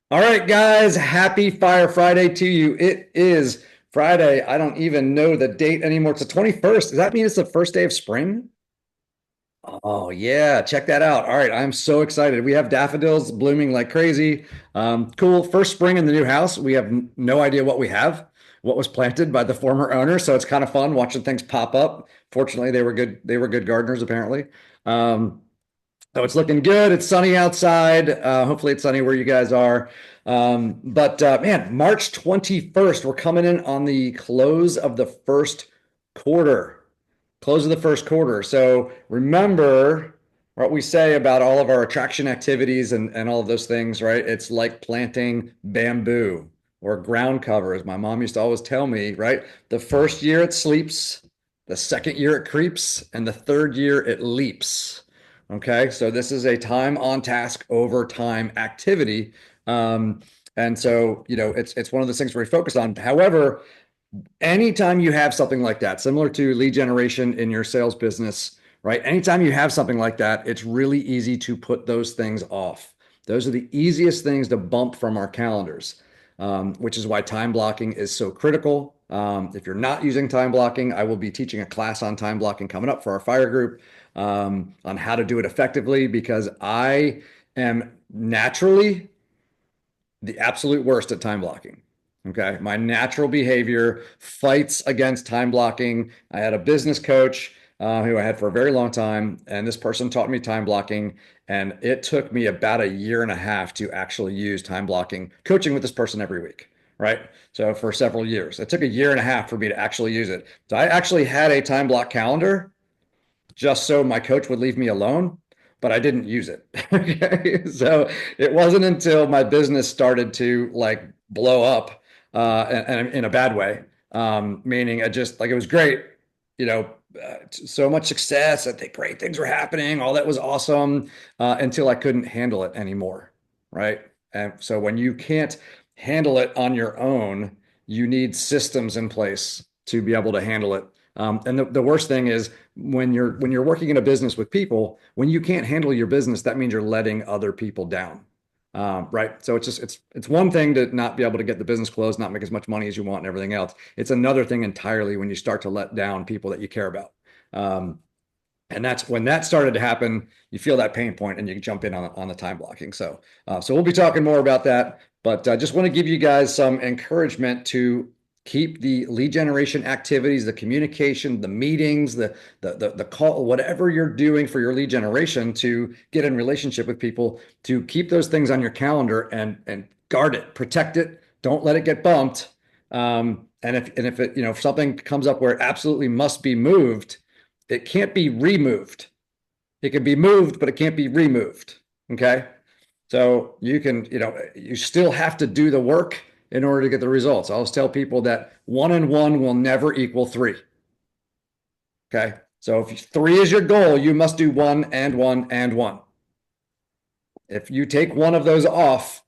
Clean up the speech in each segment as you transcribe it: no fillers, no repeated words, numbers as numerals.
All right, guys, happy Fire Friday to you. It is Friday. I don't even know the date anymore. It's the 21st. Does that mean it's the first day of spring? Oh, yeah, check that out. All right, I'm so excited. We have daffodils blooming like crazy. Cool. First spring in the new house. We have no idea what we have, what was planted by the former owner. So it's kind of fun watching things pop up. Fortunately, they were good. They were good gardeners, apparently. Um, So it's looking good. It's sunny outside. Hopefully, it's sunny where you guys are. But man, March 21st, we're coming in on the close of the first quarter. Close of the first quarter. So remember what we say about all of our attraction activities and all of those things, right? It's like planting bamboo or ground cover, as my mom used to always tell me, right? The first year it sleeps, the second year it creeps, and the third year it leaps. Okay, so this is a time on task over time activity. Um, and so, it's one of those things where we focus on. However, anytime you have something like that, similar to lead generation in your sales business, right? Anytime you have something like that, it's really easy to put those things off. Those are the easiest things to bump from our calendars, which is why time blocking is so critical. If you're not using time blocking, I will be teaching a class on time blocking coming up for our fire group on how to do it effectively because I am naturally the absolute worst at time blocking. Okay. My natural behavior fights against time blocking. I had a business coach who I had for a very long time, and this person taught me time blocking. And it took me about a year and a half to actually use time blocking, coaching with this person every week. Right. So for several years, it took a year and a half for me to actually use it. So I actually had a time block calendar just so my coach would leave me alone, but I didn't use it. Okay. So it wasn't until my business started to like blow up and in a bad way, meaning I just like it was great, so much success. I think great things were happening. All that was awesome until I couldn't handle it anymore. Right. And so when you can't handle it on your own, you need systems in place to be able to handle it. And the worst thing is when you're working in a business with people, when you can't handle your business, that means you're letting other people down. Right. So it's one thing to not be able to get the business closed, not make as much money as you want and everything else. It's another thing entirely when you start to let down people that you care about. Um, and that's when that started to happen, you feel that pain point and you can jump in on the time blocking. So we'll be talking more about that, but I just want to give you guys some encouragement to keep the lead generation activities, the communication, the meetings, the call, whatever you're doing for your lead generation to get in relationship with people, to keep those things on your calendar and guard it, protect it, don't let it get bumped. And if it, if something comes up where it absolutely must be moved, it can't be removed. It can be moved, but it can't be removed. Okay. So you still have to do the work in order to get the results. I always tell people that 1 and 1 will never equal 3. Okay. So if 3 is your goal, you must do 1 and 1 and 1. If you take one of those off,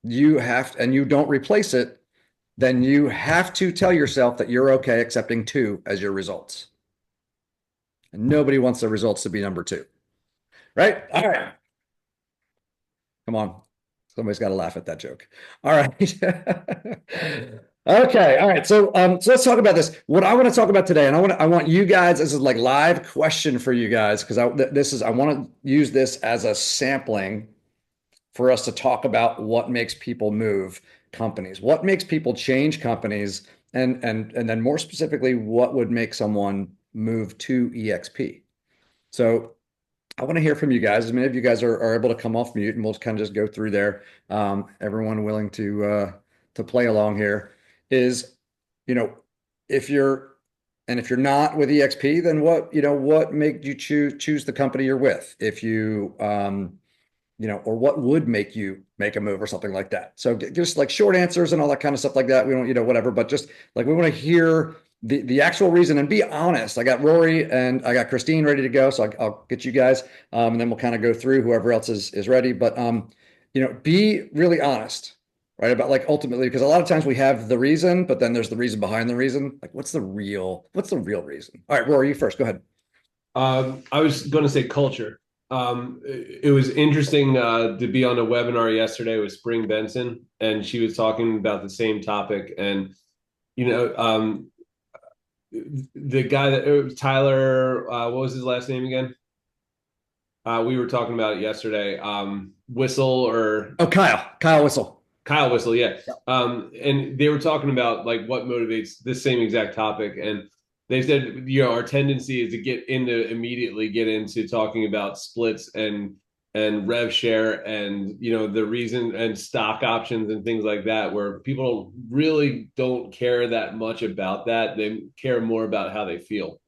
and you don't replace it, then you have to tell yourself that you're okay accepting 2 as your results. And nobody wants their results to be number 2. Right? All right. Come on. Somebody's got to laugh at that joke. All right. Okay. All right. So let's talk about this. What I want to talk about today, and I want you guys, this is like live question for you guys, because I want to use this as a sampling for us to talk about what makes people move companies, what makes people change companies, and then more specifically, what would make someone move to EXP. So I want to hear from you guys. As many of you guys are able to come off mute, and we'll kind of just go through there. Everyone willing to play along here is, you know, if you're if you're not with EXP, then what made you choose the company you're with? If you or what would make you make a move or something like that. So just like short answers and all that kind of stuff like that. We don't, whatever, but just like we want to hear the actual reason and be honest. I got Rory and I got Christine ready to go. So I'll get you guys and then we'll kind of go through whoever else is ready. But, be really honest, right? About like ultimately, because a lot of times we have the reason, but then there's the reason behind the reason. Like what's the real reason? All right, Rory, you first, go ahead. I was going to say culture. It was interesting to be on a webinar yesterday with Spring Benson, and she was talking about the same topic. And you know, the guy that Tyler, what was his last name again? We were talking about it yesterday. Whistle or Oh, Kyle Whistle. Kyle Whistle, yeah. And they were talking about like what motivates this same exact topic, and they said, our tendency is to immediately get into talking about splits and rev share and the reason and stock options and things like that, where people really don't care that much about that. They care more about how they feel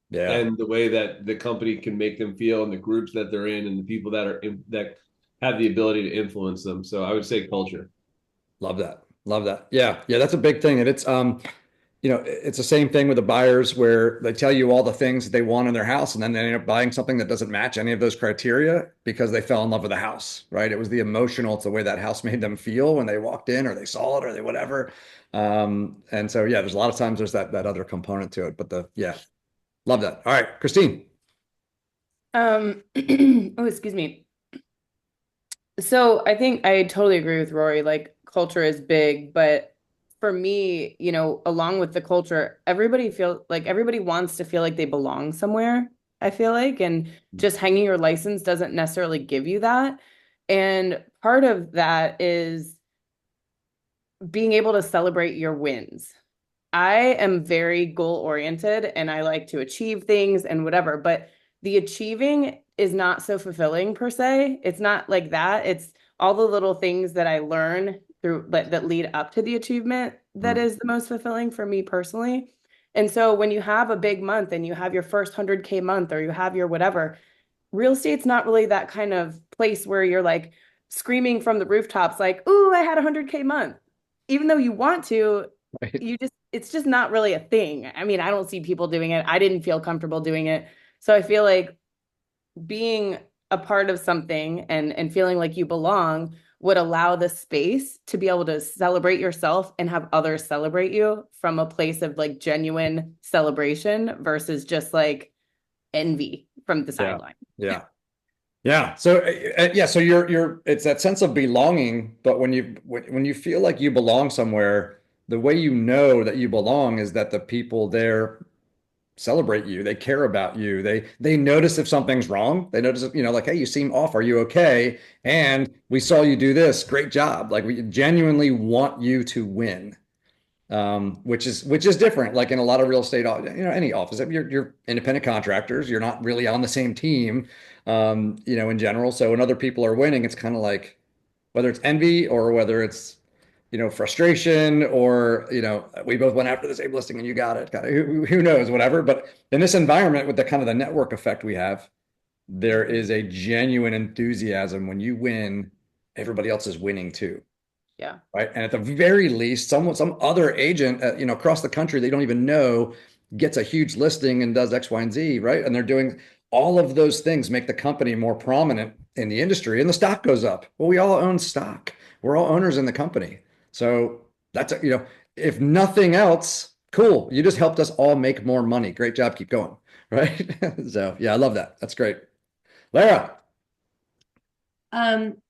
Yeah. and the way that the company can make them feel and the groups that they're in and the people that have the ability to influence them. So I would say culture. Love that. Love that. Yeah. Yeah. That's a big thing. And it's the same thing with the buyers where they tell you all the things that they want in their house, and then they end up buying something that doesn't match any of those criteria because they fell in love with the house, right? It was the emotional, it's the way that house made them feel when they walked in or they saw it or they whatever. And so yeah, there's a lot of times there's that other component to it. But yeah, love that. All right, Christine. Oh, excuse me. So I think I totally agree with Rory. Like culture is big, but for me, along with the culture, everybody wants to feel like they belong somewhere, I feel like, and just hanging your license doesn't necessarily give you that. And part of that is being able to celebrate your wins. I am very goal oriented and I like to achieve things and whatever, but the achieving is not so fulfilling per se. It's not like that. It's all the little things that I learn through that lead up to the achievement that Mm. is the most fulfilling for me personally. And so when you have a big month and you have your first 100K month or you have your whatever, real estate's not really that kind of place where you're like screaming from the rooftops like, "Ooh, I had a 100K month." Even though you want to, Right. it's just not really a thing. I mean, I don't see people doing it. I didn't feel comfortable doing it. So I feel like being a part of something and feeling like you belong would allow the space to be able to celebrate yourself and have others celebrate you from a place of like genuine celebration versus just like envy from the Yeah. sideline. Yeah. Yeah. So yeah, so you're it's that sense of belonging, but when you feel like you belong somewhere, the way you know that you belong is that the people there celebrate you. They care about you. They notice if something's wrong. They notice if, like, hey, you seem off. Are you okay? And we saw you do this. Great job. Like we genuinely want you to win. Which is different. Like in a lot of real estate, any office, you're independent contractors. You're not really on the same team, in general. So when other people are winning, it's kind of like whether it's envy or whether it's frustration or we both went after the same listing and you got it. Kind of who knows, whatever. But in this environment with the kind of the network effect we have, there is a genuine enthusiasm when you win. Everybody else is winning too. Yeah. Right. And at the very least, some other agent, across the country they don't even know gets a huge listing and does X, Y, and Z. Right. And they're doing all of those things, make the company more prominent in the industry, and the stock goes up. Well, we all own stock. We're all owners in the company. So if nothing else, cool. You just helped us all make more money. Great job. Keep going. Right. So yeah, I love that. That's great. Lara.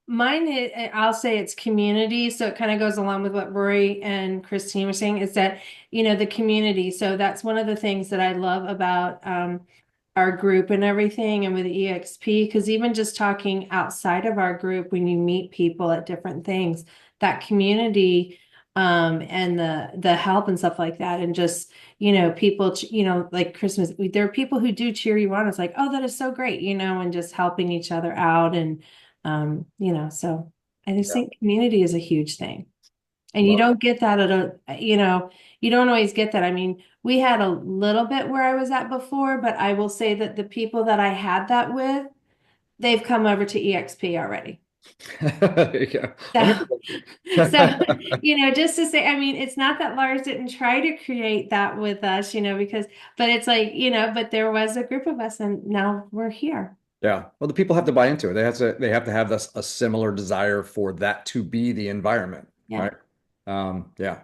Mine is, I'll say it's community. So it kind of goes along with what Rory and Christine were saying is that, the community. So that's one of the things that I love about our group and everything and with eXp, because even just talking outside of our group, when you meet people at different things, that community and the help and stuff like that, and just people, like Christmas, there are people who do cheer you on. It's like, oh, that is so great, and just helping each other out and so I just Yeah, think community is a huge thing. And you love don't get that you don't always get that. I mean, we had a little bit where I was at before, but I will say that the people that I had that with, they've come over to eXp already. it. There you go. So, so, Wonderful. just to say, I mean, it's not that Lars didn't try to create that with us, but it's like, but there was a group of us and now we're here. Yeah. Well, the people have to buy into it. They have to have this a similar desire for that to be the environment, Yeah. right? Yeah,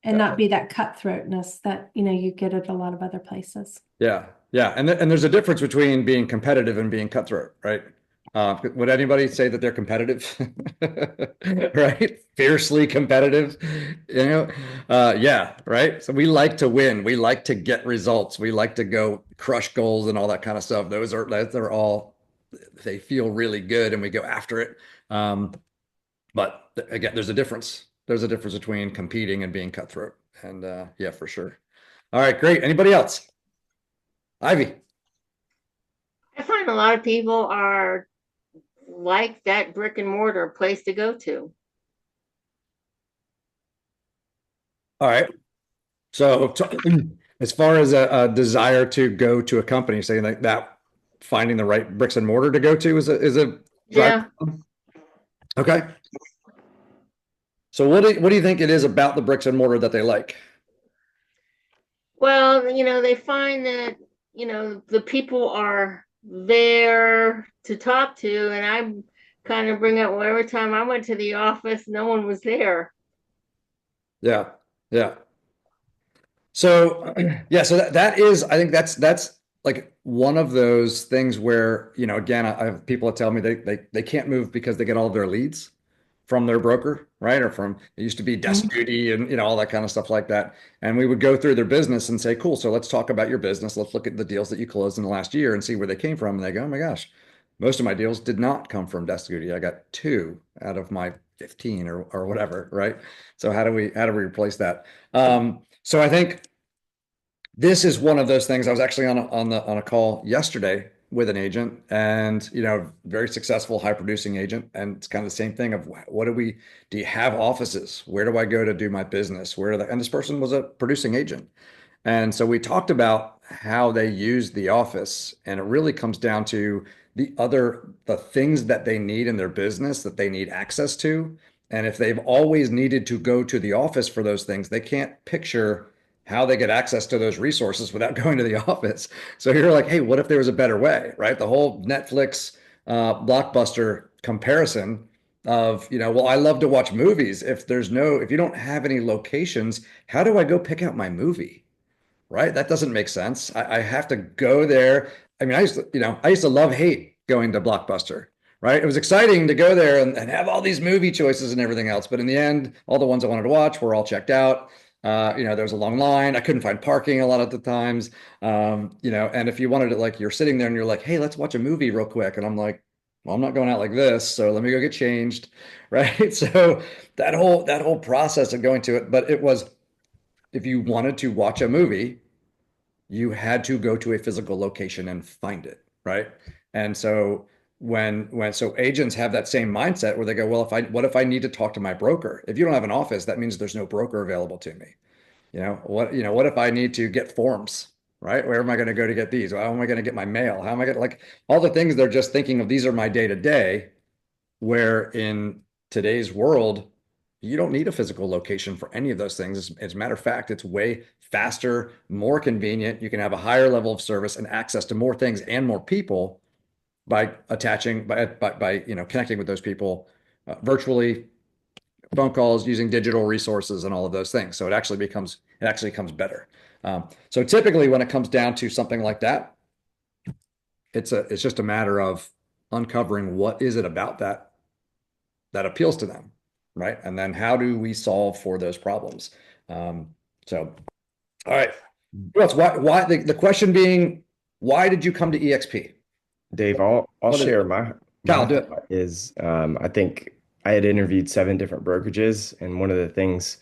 And not definitely. be that cutthroatness that, you get at a lot of other places. Yeah. Yeah. And there's a difference between being competitive and being cutthroat, right? Would anybody say that they're competitive? Right? Fiercely competitive, you know? Yeah, right. So we like to win. We like to get results. We like to go crush goals and all that kind of stuff. They're all, they feel really good and we go after it. But again, there's a difference. There's a difference between competing and being cutthroat. And yeah, for sure. All right, great. Anybody else? Ivy. I find a lot of people are like that brick and mortar place to go to. All right. So as far as a desire to go to a company, saying like that, finding the right bricks and mortar to go to is a drive. Yeah. Okay. So what do you think it is about the bricks and mortar that they like? Well, they find that, the people are there to talk to. And I kind of bring up, well, every time I went to the office, no one was there. Yeah. Yeah. So yeah, so that is, I think that's like one of those things where, again, I have people that tell me they can't move because they get all of their leads from their broker, right? Or from, it used to be desk duty and all that kind of stuff like that. And we would go through their business and say, cool, so let's talk about your business. Let's look at the deals that you closed in the last year and see where they came from. And they go, oh my gosh, most of my deals did not come from desk duty. I got 2 out of my 15 or whatever, right? So how do we replace that? So I think this is one of those things. I was actually on a call yesterday with an agent, and very successful, high producing agent, and it's kind of the same thing of do you have offices? Where do I go to do my business? And this person was a producing agent. And so we talked about how they use the office, and it really comes down to the things that they need in their business that they need access to. And if they've always needed to go to the office for those things, they can't picture how they get access to those resources without going to the office. So you're like, hey, what if there was a better way, right? The whole Netflix Blockbuster comparison of, well, I love to watch movies. If you don't have any locations, how do I go pick out my movie? Right? That doesn't make sense. I have to go there. I mean, I used to love hate going to Blockbuster, right? It was exciting to go there and have all these movie choices and everything else. But in the end, all the ones I wanted to watch were all checked out. There was a long line. I couldn't find parking a lot of the times. And if you wanted to, like, you're sitting there and you're like, hey, let's watch a movie real quick. And I'm like, well, I'm not going out like this. So let me go get changed. Right. So that whole process of going to it, but it was, if you wanted to watch a movie, you had to go to a physical location and find it, right? And so so agents have that same mindset where they go, well, what if I need to talk to my broker? If you don't have an office, that means there's no broker available to me. What if I need to get forms, right? Where am I going to go to get these? How am I going to get my mail? How am I going to, like, all the things they're just thinking of, these are my day to day, where in today's world, you don't need a physical location for any of those things. As a matter of fact, it's way faster, more convenient. You can have a higher level of service and access to more things and more people by connecting with those people virtually, phone calls, using digital resources, and all of those things. So it actually becomes better. So typically, when it comes down to something like that, it's just a matter of uncovering what is it about that appeals to them, right? And then how do we solve for those problems? So, all right. Who else? Why the question being, why did you come to eXp? Dave, I'll share my Kyle, do it. thought is I think I had interviewed 7 different brokerages, and one of the things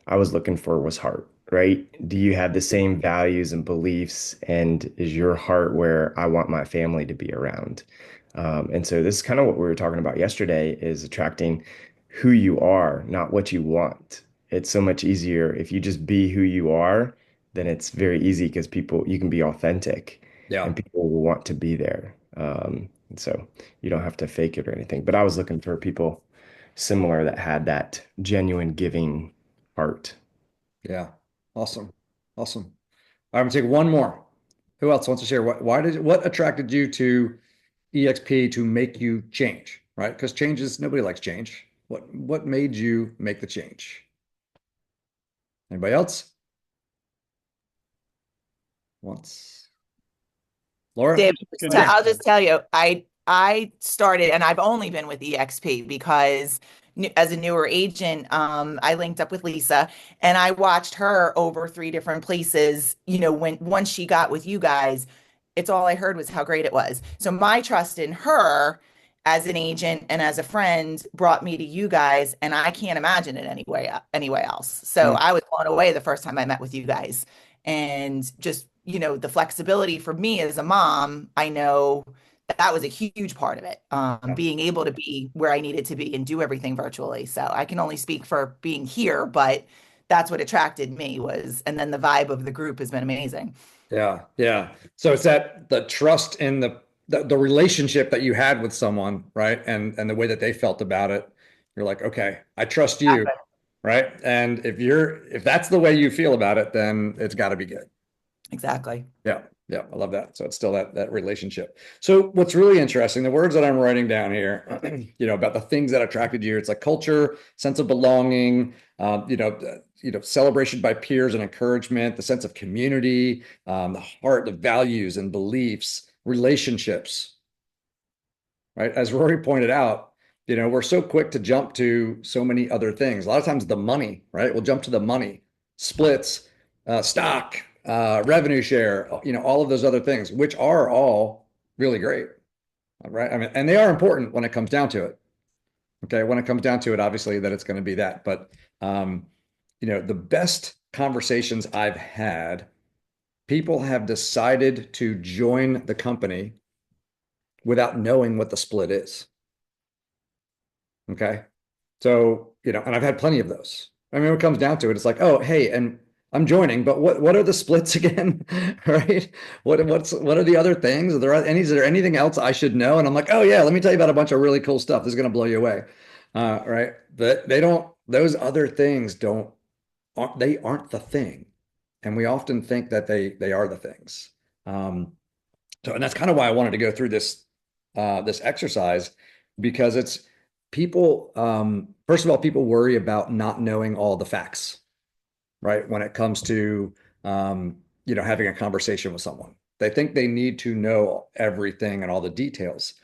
I was looking for was heart, right? Do you have the same values and beliefs, and is your heart where I want my family to be around? And so this is kind of what we were talking about yesterday, is attracting who you are, not what you want. It's so much easier if you just be who you are, then it's very easy because you can be authentic Yeah. and people will want to be there. And so you don't have to fake it or anything. But I was looking for people similar that had that genuine giving heart. Yeah. Awesome. Awesome. I'm gonna take one more. Who else wants to share? What attracted you to EXP to make you change, right? Because nobody likes change. What made you make the change? Anybody else? Once. Laura? Dave, I'll just tell you, I I started, and I've only been with eXp because as a newer agent, I linked up with Lisa and I watched her over three different places. When once she got with you guys, it's all I heard was how great it was. So my trust in her as an agent and as a friend brought me to you guys, and I can't imagine it anyway else. So Mm. I was blown away the first time I met with you guys, and just the flexibility for me as a mom, I know that was a huge part of it. Yeah. Being able to be where I needed to be and do everything virtually. So I can only speak for being here, but that's what attracted me was, and then the vibe of the group has been amazing. Yeah, yeah. So it's that the trust in the relationship that you had with someone, right? And the way that they felt about it. You're like, okay, I trust you, Exactly. right? And if that's the way you feel about it, then it's got to be good. Exactly. Yeah, yeah, I love that. So it's still that relationship. So what's really interesting, the words that I'm writing down here, about the things that attracted you, it's like culture, sense of belonging, celebration by peers and encouragement, the sense of community, the heart, the values and beliefs, relationships, right? As Rory pointed out, we're so quick to jump to so many other things. A lot of times the money, right? We'll jump to the money, splits, stock, revenue share, all of those other things, which are all really great, right? I mean, and they are important when it comes down to it. Okay, when it comes down to it, obviously that it's going to be that. But the best conversations I've had, people have decided to join the company without knowing what the split is. Okay. So, and I've had plenty of those. I mean, when it comes down to it, it's like, oh, hey, and I'm joining, but what are the splits again? Right? What are the other things? Is there anything else I should know? And I'm like, oh yeah, let me tell you about a bunch of really cool stuff. This is gonna blow you away. Right. But those other things aren't the thing. And we often think that they are the things. And that's kind of why I wanted to go through this exercise, because it's people, first of all, people worry about not knowing all the facts, right? When it comes to, having a conversation with someone, they think they need to know everything and all the details.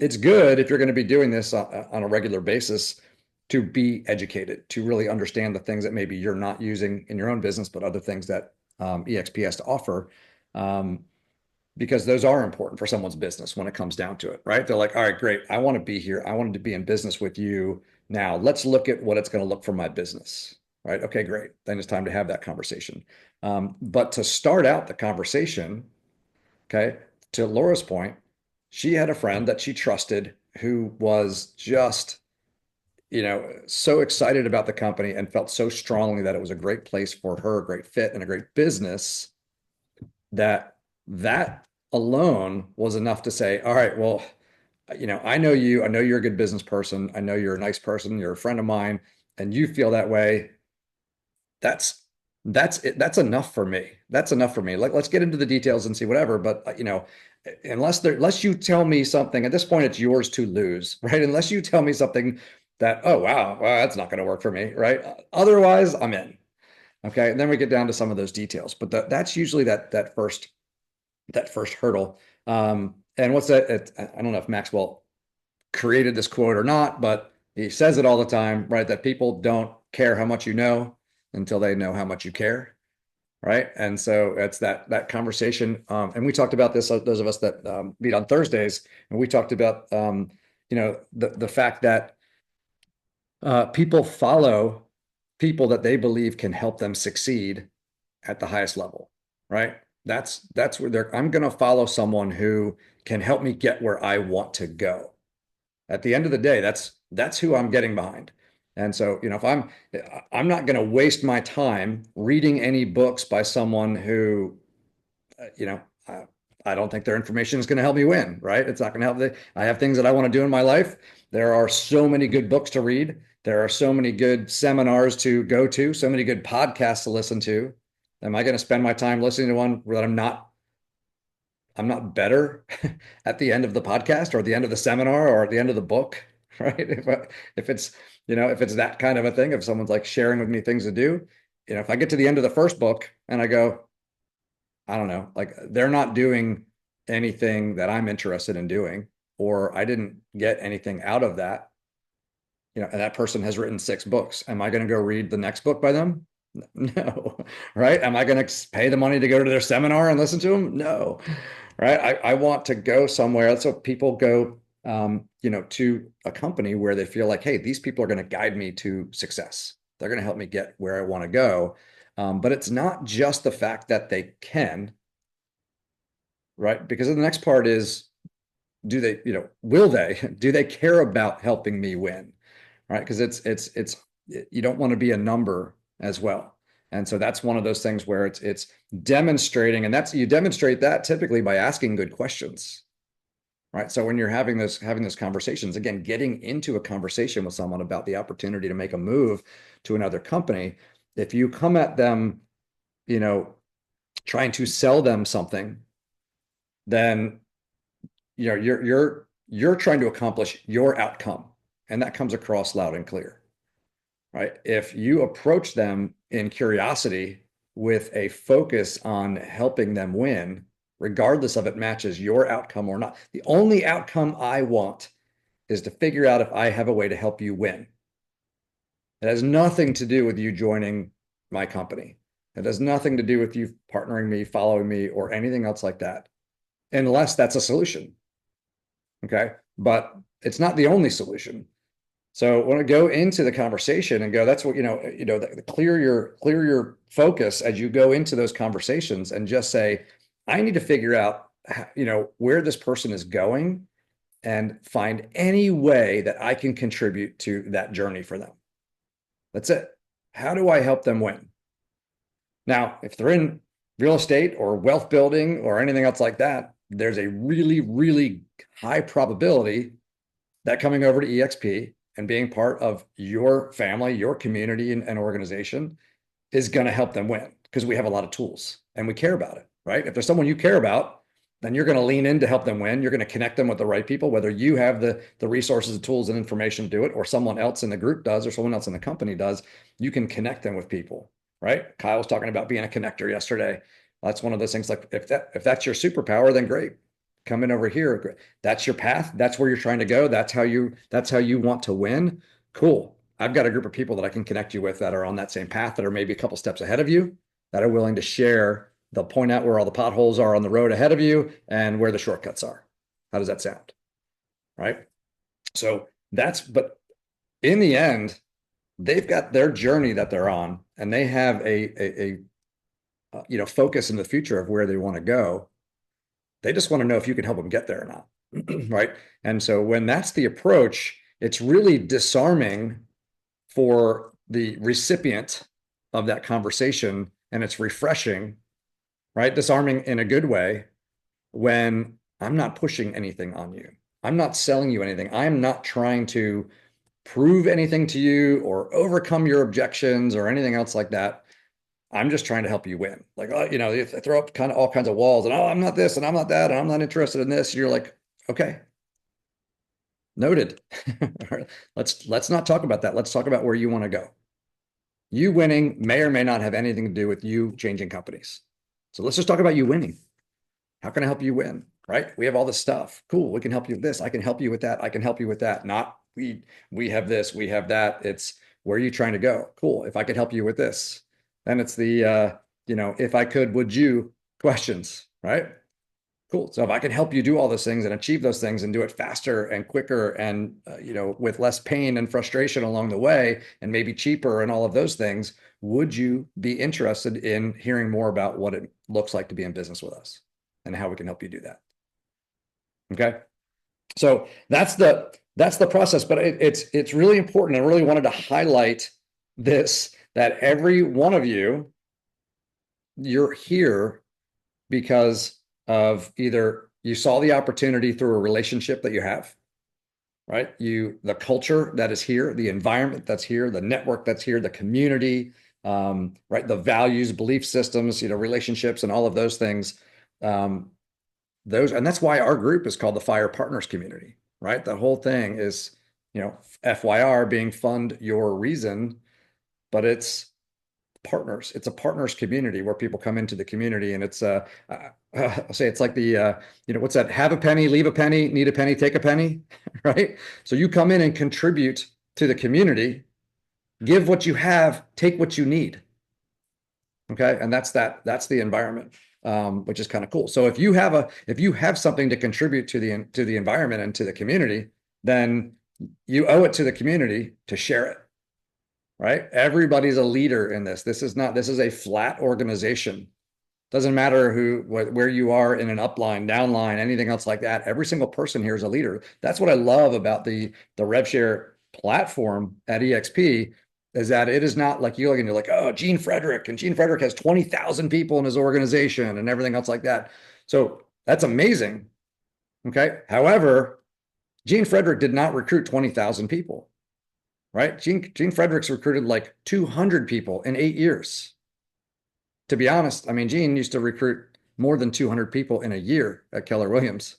It's good if you're going to be doing this on a regular basis to be educated, to really understand the things that maybe you're not using in your own business, but other things that eXp has to offer. Because those are important for someone's business when it comes down to it, right? They're like, all right, great. I want to be here. I wanted to be in business with you. Now let's look at what it's going to look for my business, right? Okay, great. Then it's time to have that conversation. But to start out the conversation, okay, to Laura's point, she had a friend that she trusted who was just, so excited about the company and felt so strongly that it was a great place for her, a great fit and a great business, that alone was enough to say, all right, well, I know you, I know you're a good business person. I know you're a nice person. You're a friend of mine and you feel that way. That's, that's it. That's enough for me. That's enough for me. Like, let's get into the details and see whatever. But, unless you tell me something at this point, it's yours to lose, right? Unless you tell me something that, oh, wow, well, that's not going to work for me, right? Otherwise I'm in. Okay. And then we get down to some of those details, but that's usually that first hurdle. And what's that? I don't know if Maxwell created this quote or not, but he says it all the time, right? That people don't care how much you know until they know how much you care, right? And so it's that conversation. And we talked about this, those of us that meet on Thursdays, and we talked about the fact that people follow people that they believe can help them succeed at the highest level, right? That's where I'm going to follow someone who can help me get where I want to go. At the end of the day, that's who I'm getting behind. And so, if I'm not going to waste my time reading any books by someone who, you know, I, I don't think their information is going to help me win, right? It's not going to help. I have things that I want to do in my life. There are so many good books to read. There are so many good seminars to go to, so many good podcasts to listen to. Am I going to spend my time listening to one where I'm not better at the end of the podcast or at the end of the seminar or at the end of the book, right? If it's that kind of a thing, if someone's like sharing with me things to do, if I get to the end of the first book and I go, I don't know, like they're not doing anything that I'm interested in doing, or I didn't get anything out of that, and that person has written 6 books. Am I going to go read the next book by them? No. Right? Am I going to pay the money to go to their seminar and listen to them? No. Right? I want to go somewhere. That's what people go, to a company where they feel like, hey, these people are going to guide me to success. They're going to help me get where I want to go. But it's not just the fact that they can, right? Because the next part is, do they, will they, do they care about helping me win? Right? Because it's you don't want to be a number as well. And so that's one of those things where it's demonstrating, and you demonstrate that typically by asking good questions. Right. So when you're having those conversations, again, getting into a conversation with someone about the opportunity to make a move to another company, if you come at them, trying to sell them something, then you're trying to accomplish your outcome, and that comes across loud and clear. Right? If you approach them in curiosity with a focus on helping them win, regardless of it matches your outcome or not, the only outcome I want is to figure out if I have a way to help you win. It has nothing to do with you joining my company. It has nothing to do with you partnering me, following me, or anything else like that, unless that's a solution. Okay. But it's not the only solution. So when I go into the conversation and go, that's what, clear your focus as you go into those conversations, and just say, I need to figure out, where this person is going, and find any way that I can contribute to that journey for them. That's it. How do I help them win? Now, if they're in real estate or wealth building or anything else like that, there's a really, really high probability that coming over to eXp and being part of your family, your community, and organization is going to help them win, because we have a lot of tools and we care about it, right? If there's someone you care about, then you're going to lean in to help them win. You're going to connect them with the right people, whether you have the resources, the tools, and information to do it, or someone else in the group does, or someone else in the company does. You can connect them with people, right? Kyle was talking about being a connector yesterday. That's one of those things. Like, if that's your superpower, then great. Come in over here. That's your path. That's where you're trying to go. That's how you want to win. Cool. I've got a group of people that I can connect you with that are on that same path, that are maybe a couple steps ahead of you, that are willing to share. They'll point out where all the potholes are on the road ahead of you and where the shortcuts are. How does that sound? Right? So but in the end, they've got their journey that they're on, and they have a focus in the future of where they want to go. They just want to know if you can help them get there or not. Right? And so when that's the approach, it's really disarming for the recipient of that conversation, and it's refreshing, right? Disarming in a good way, when I'm not pushing anything on you. I'm not selling you anything. I'm not trying to prove anything to you or overcome your objections or anything else like that. I'm just trying to help you win. Like, you throw up kind of all kinds of walls, and I'm not this and I'm not that, and I'm not interested in this. And you're like, okay, noted. Let's not talk about that. Let's talk about where you want to go. You winning may or may not have anything to do with you changing companies. So let's just talk about you winning. How can I help you win? Right? We have all this stuff. Cool. We can help you with this. I can help you with that. I can help you with that. Not we have this, we have that. It's, where are you trying to go? Cool. If I could help you with this, then it's the if I could, would you questions, right? Cool. So if I can help you do all those things and achieve those things and do it faster and quicker and with less pain and frustration along the way, and maybe cheaper and all of those things, would you be interested in hearing more about what it looks like to be in business with us and how we can help you do that? Okay. So that's the process, but it's really important. I really wanted to highlight this, that every one of you're here because of either you saw the opportunity through a relationship that you have, right? The culture that is here, the environment that's here, the network that's here, the community, right? The values, belief systems, relationships, and all of those things. And that's why our group is called the FYR Partners Community, right? The whole thing is, FYR being fund your reason, but it's partners. It's a partners community where people come into the community, and it's I'll say it's like the what's that? Have a penny, leave a penny, need a penny, take a penny, right? So you come in and contribute to the community, give what you have, take what you need. Okay, and that's the environment, which is kind of cool. So if you have something to contribute to the environment and to the community, then you owe it to the community to share it. Right? Everybody's a leader in this. This is a flat organization. Doesn't matter where you are in an upline, downline, anything else like that. Every single person here is a leader. That's what I love about the RevShare platform at eXp, is that it is not like you look and you're like, oh, Gene Frederick, and Gene Frederick has 20,000 people in his organization and everything else like that. So that's amazing. Okay. However, Gene Frederick did not recruit 20,000 people. Right? Gene Frederick's recruited like 200 people in 8 years. To be honest, I mean, Gene used to recruit more than 200 people in a year at Keller Williams,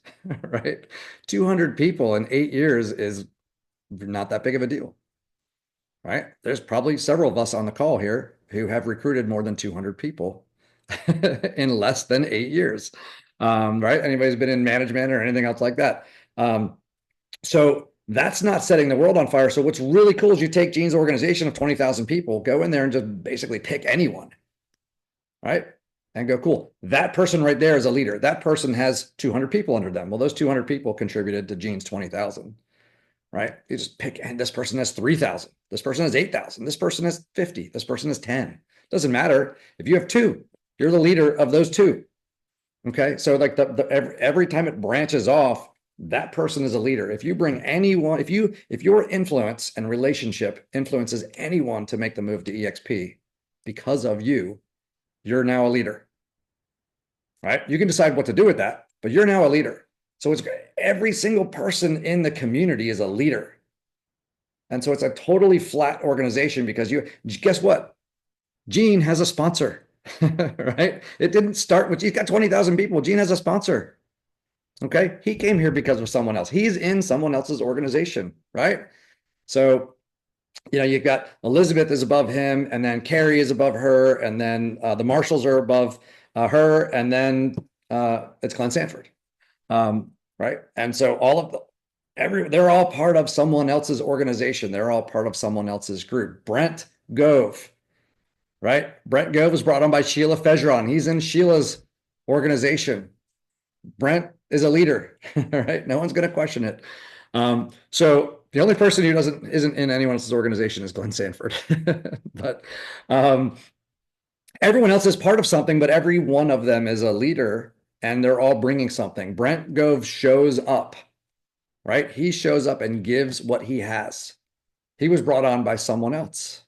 right? 200 people in 8 years is not that big of a deal, right? There's probably several of us on the call here who have recruited more than 200 people in less than 8 years, right? Anybody's been in management or anything else like that. So that's not setting the world on fire. So what's really cool is you take Gene's organization of 20,000 people, go in there and just basically pick anyone, right? And go, cool. That person right there is a leader. That person has 200 people under them. Well, those 200 people contributed to Gene's 20,000, right? You just pick, and this person has 3,000. This person has 8,000. This person has 50. This person has 10. Doesn't matter. If you have 2, you're the leader of those 2. Okay. So like every time it branches off, that person is a leader. If you bring anyone, if your influence and relationship influences anyone to make the move to eXp because of you, you're now a leader, right? You can decide what to do with that, but you're now a leader. So it's every single person in the community is a leader. And so it's a totally flat organization because guess what? Gene has a sponsor, right? It didn't start with, he's got 20,000 people. Gene has a sponsor. Okay. He came here because of someone else. He's in someone else's organization, right? So, you've got Elizabeth is above him, and then Carrie is above her, and then the Marshalls are above her, and then it's Glenn Sanford, right? And so they're all part of someone else's organization. They're all part of someone else's group. Brent Gove, right? Brent Gove was brought on by Sheila Fejeron. He's in Sheila's organization. Brent is a leader, right? No one's going to question it. So the only person who isn't in anyone else's organization is Glenn Sanford. But everyone else is part of something, but every one of them is a leader, and they're all bringing something. Brent Gove shows up, right? He shows up and gives what he has. He was brought on by someone else.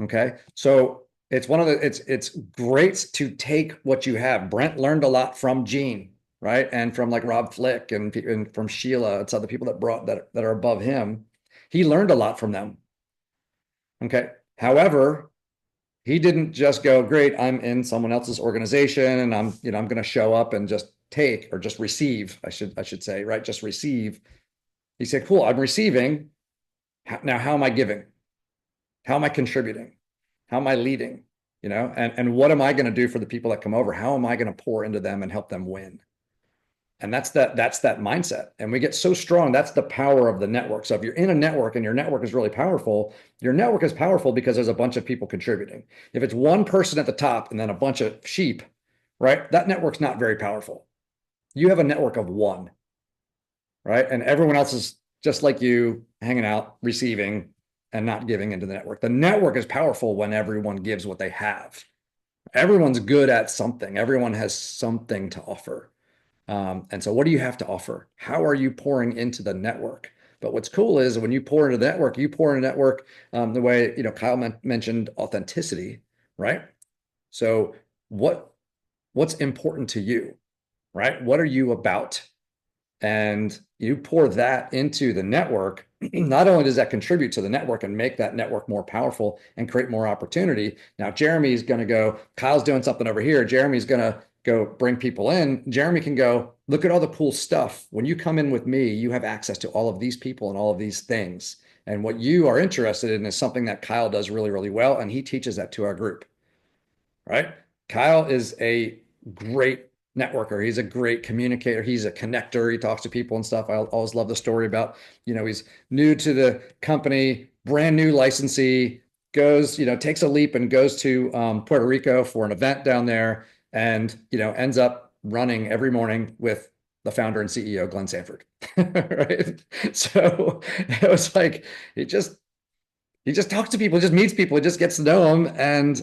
Okay. So it's it's great to take what you have. Brent learned a lot from Gene, right? And from like Rob Flick and from Sheila. It's other people that are above him. He learned a lot from them. Okay. However, he didn't just go, great, I'm in someone else's organization and I'm going to show up and just take or just receive, I should say, right? Just receive. He said, cool, I'm receiving. Now, how am I giving? How am I contributing? How am I leading? And what am I going to do for the people that come over? How am I going to pour into them and help them win? And that's that mindset. And we get so strong. That's the power of the network. So if you're in a network and your network is really powerful, your network is powerful because there's a bunch of people contributing. If it's one person at the top and then a bunch of sheep, right? That network's not very powerful. You have a network of one, right? And everyone else is just like you, hanging out, receiving, and not giving into the network. The network is powerful when everyone gives what they have. Everyone's good at something. Everyone has something to offer. And so what do you have to offer? How are you pouring into the network? But what's cool is when you pour into the network, you pour in a network the way, Kyle mentioned authenticity, right? So what's important to you, right? What are you about? And you pour that into the network. Not only does that contribute to the network and make that network more powerful and create more opportunity. Now, Jeremy's going to go, Kyle's doing something over here. Jeremy's going to go bring people in. Jeremy can go, look at all the cool stuff. When you come in with me, you have access to all of these people and all of these things. And what you are interested in is something that Kyle does really, really well. And he teaches that to our group, right? Kyle is a great networker. He's a great communicator. He's a connector. He talks to people and stuff. I always love the story about, he's new to the company, brand new licensee, goes, takes a leap and goes to Puerto Rico for an event down there, and, ends up running every morning with the founder and CEO, Glenn Sanford. Right. So it was like, he just talks to people, just meets people, just gets to know them and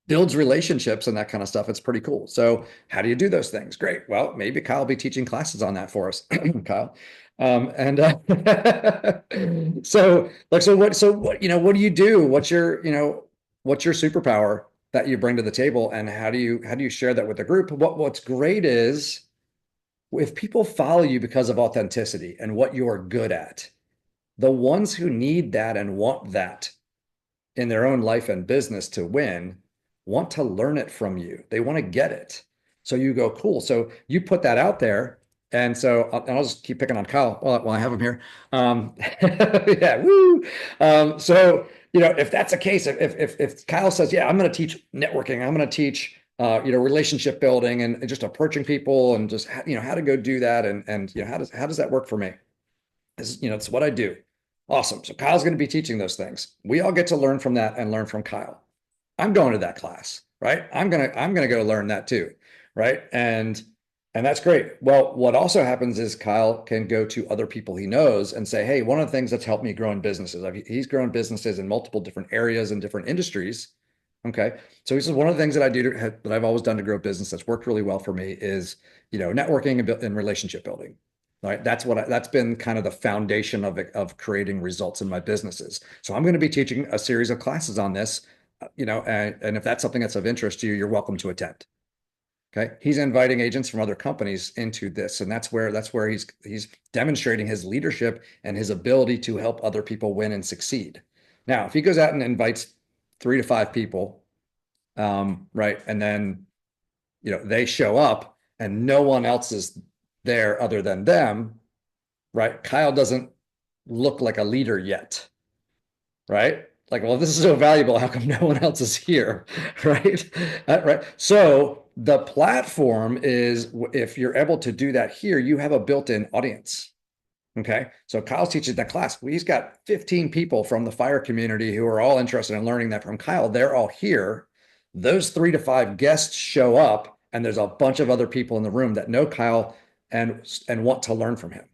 builds relationships and that kind of stuff. It's pretty cool. So how do you do those things? Great. Well, maybe Kyle will be teaching classes on that for us, Kyle. So what do you do? What's your superpower that you bring to the table, and how do you share that with the group? What's great is if people follow you because of authenticity and what you're good at, the ones who need that and want that in their own life and business to win want to learn it from you. They want to get it. So you go, cool. So you put that out there. And so I'll just keep picking on Kyle while I have him here. Yeah, woo. So, if that's the case, if Kyle says, yeah, I'm going to teach networking, I'm going to teach, relationship building and just approaching people and just, how to go do that. And how does that work for me? It's what I do. Awesome. So Kyle's going to be teaching those things. We all get to learn from that and learn from Kyle. I'm going to that class, right? I'm gonna go learn that too, right? And that's great. Well, what also happens is Kyle can go to other people he knows and say, hey, one of the things that's helped me grow in businesses, he's grown businesses in multiple different areas and different industries. Okay. So he says, one of the things that I do that I've always done to grow business that's worked really well for me is, networking and relationship building. Right. That's been kind of the foundation of creating results in my businesses. So I'm going to be teaching a series of classes on this, and if that's something that's of interest to you, you're welcome to attend. Okay. He's inviting agents from other companies into this. And that's where he's demonstrating his leadership and his ability to help other people win and succeed. Now, if he goes out and invites 3 to 5 people, right, and then, they show up and no one else is there other than them, right? Kyle doesn't look like a leader yet, right? Like, well, this is so valuable, how come no one else is here, right? Right. So the platform is, if you're able to do that here, you have a built-in audience. Okay. So Kyle's teaching that class. He's got 15 people from the FYR community who are all interested in learning that from Kyle. They're all here. Those 3 to 5 guests show up, and there's a bunch of other people in the room that know Kyle and want to learn from him.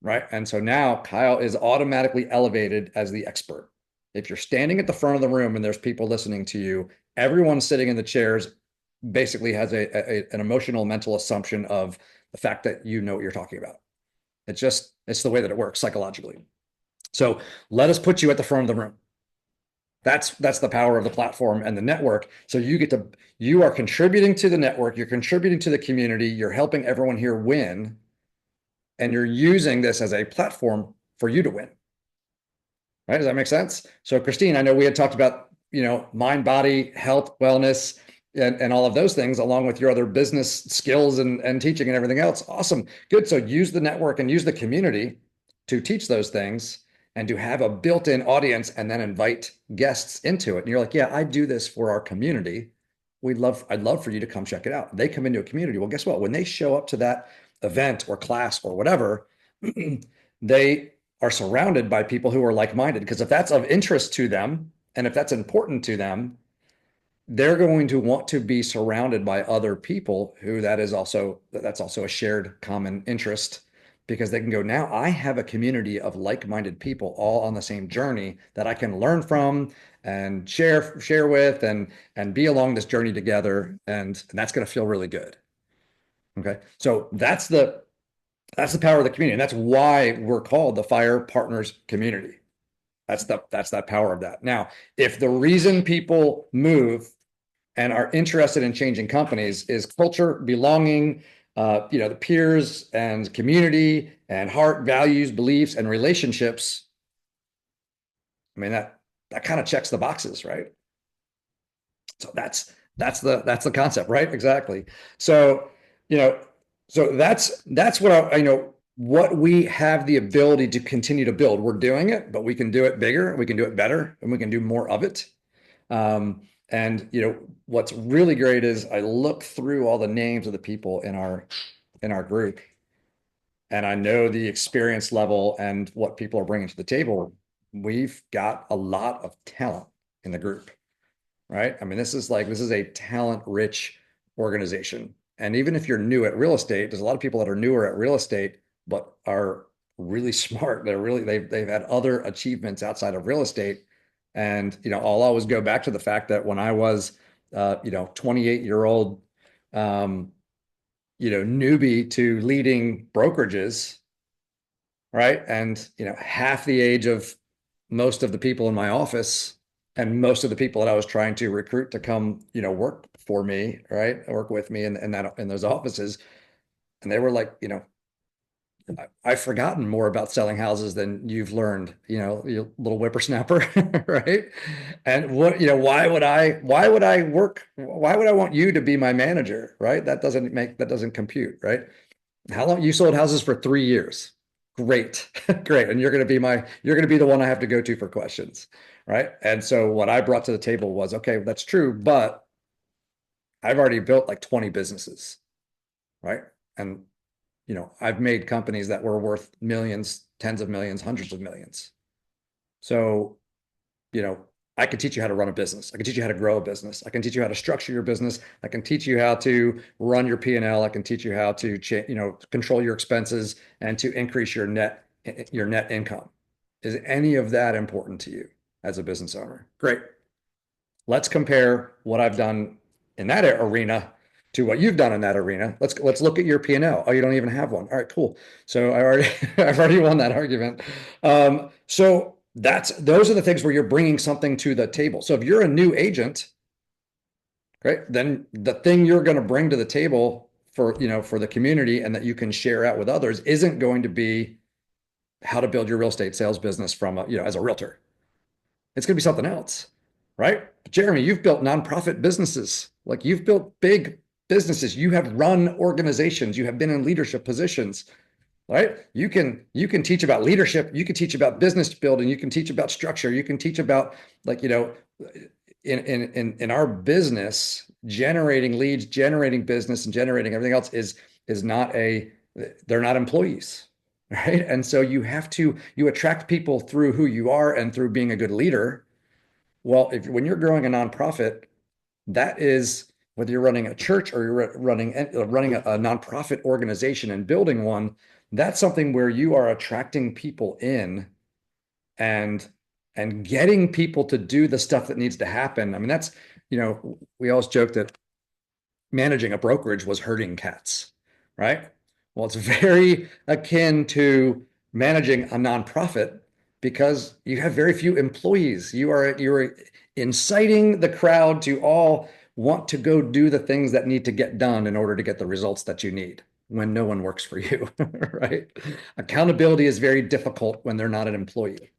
Right. And so now Kyle is automatically elevated as the expert. If you're standing at the front of the room and there's people listening to you, everyone sitting in the chairs basically has an emotional mental assumption of the fact that you know what you're talking about. It's the way that it works psychologically. So let us put you at the front of the room. That's the power of the platform and the network. So you are contributing to the network, you're contributing to the community, you're helping everyone here win, and you're using this as a platform for you to win. Right? Does that make sense? So Christine, I know we had talked about, mind, body, health, wellness, and all of those things, along with your other business skills and teaching and everything else. Awesome. Good. So use the network and use the community to teach those things and to have a built-in audience, and then invite guests into it. And you're like, yeah, I do this for our community. I'd love for you to come check it out. They come into a community. Well, guess what? When they show up to that event or class or whatever, they are surrounded by people who are like-minded, because if that's of interest to them and if that's important to them, they're going to want to be surrounded by other people who that's also a shared common interest, because they can go, now I have a community of like-minded people all on the same journey that I can learn from and share with and be along this journey together. And that's going to feel really good. Okay. So that's the power of the community. And that's why we're called the FYR Partners Community. That's that power of that. Now, if the reason people move and are interested in changing companies is culture, belonging, the peers and community and heart, values, beliefs, and relationships, I mean, that kind of checks the boxes, right? So that's the concept, right? Exactly. So, so that's what I know. what we have the ability to continue to build. We're doing it, but we can do it bigger, we can do it better, and we can do more of it. And what's really great is I look through all the names of the people in our group, and I know the experience level and what people are bringing to the table. We've got a lot of talent in the group, right? I mean, this is a talent-rich organization. And even if you're new at real estate, there's a lot of people that are newer at real estate, but are really smart. They've had other achievements outside of real estate. And I'll always go back to the fact that when I was 28-year-old newbie to leading brokerages, right? And half the age of most of the people in my office, and most of the people that I was trying to recruit to come, work for me, right? Work with me in those offices. And they were like, I've forgotten more about selling houses than you've learned, you little whippersnapper, right? And why would I want you to be my manager, right? That doesn't compute, right? How long you sold houses for 3 years? Great. Great. And you're going to be the one I have to go to for questions. Right. And so what I brought to the table was, okay, that's true, but I've already built like 20 businesses. Right. And, I've made companies that were worth millions, tens of millions, hundreds of millions. So, I can teach you how to run a business. I can teach you how to grow a business. I can teach you how to structure your business. I can teach you how to run your P&L. I can teach you how to control your expenses and to increase your net income. Is any of that important to you as a business owner? Great. Let's compare what I've done in that arena to what you've done in that arena. Let's look at your P&L. Oh, you don't even have one. All right, cool. So I've already won that argument. So those are the things where you're bringing something to the table. So if you're a new agent, right, then the thing you're going to bring to the table for the community and that you can share out with others isn't going to be how to build your real estate sales business from as a realtor. It's going to be something else, right? Jeremy, you've built nonprofit businesses. Like, you've built big businesses. You have run organizations. You have been in leadership positions. Right? You can teach about leadership. You can teach about business building. You can teach about structure. You can teach about, like, in our business, generating leads, generating business, and generating everything else is not they're not employees, right? And so you attract people through who you are and through being a good leader. Well, when you're growing a nonprofit, that is, whether you're running a church or you're running a nonprofit organization and building one, that's something where you are attracting people in and getting people to do the stuff that needs to happen. I mean, that's, we always joke that managing a brokerage was herding cats, right? Well, it's very akin to managing a nonprofit because you have very few employees. You're inciting the crowd to all want to go do the things that need to get done in order to get the results that you need when no one works for you, right? Accountability is very difficult when they're not an employee.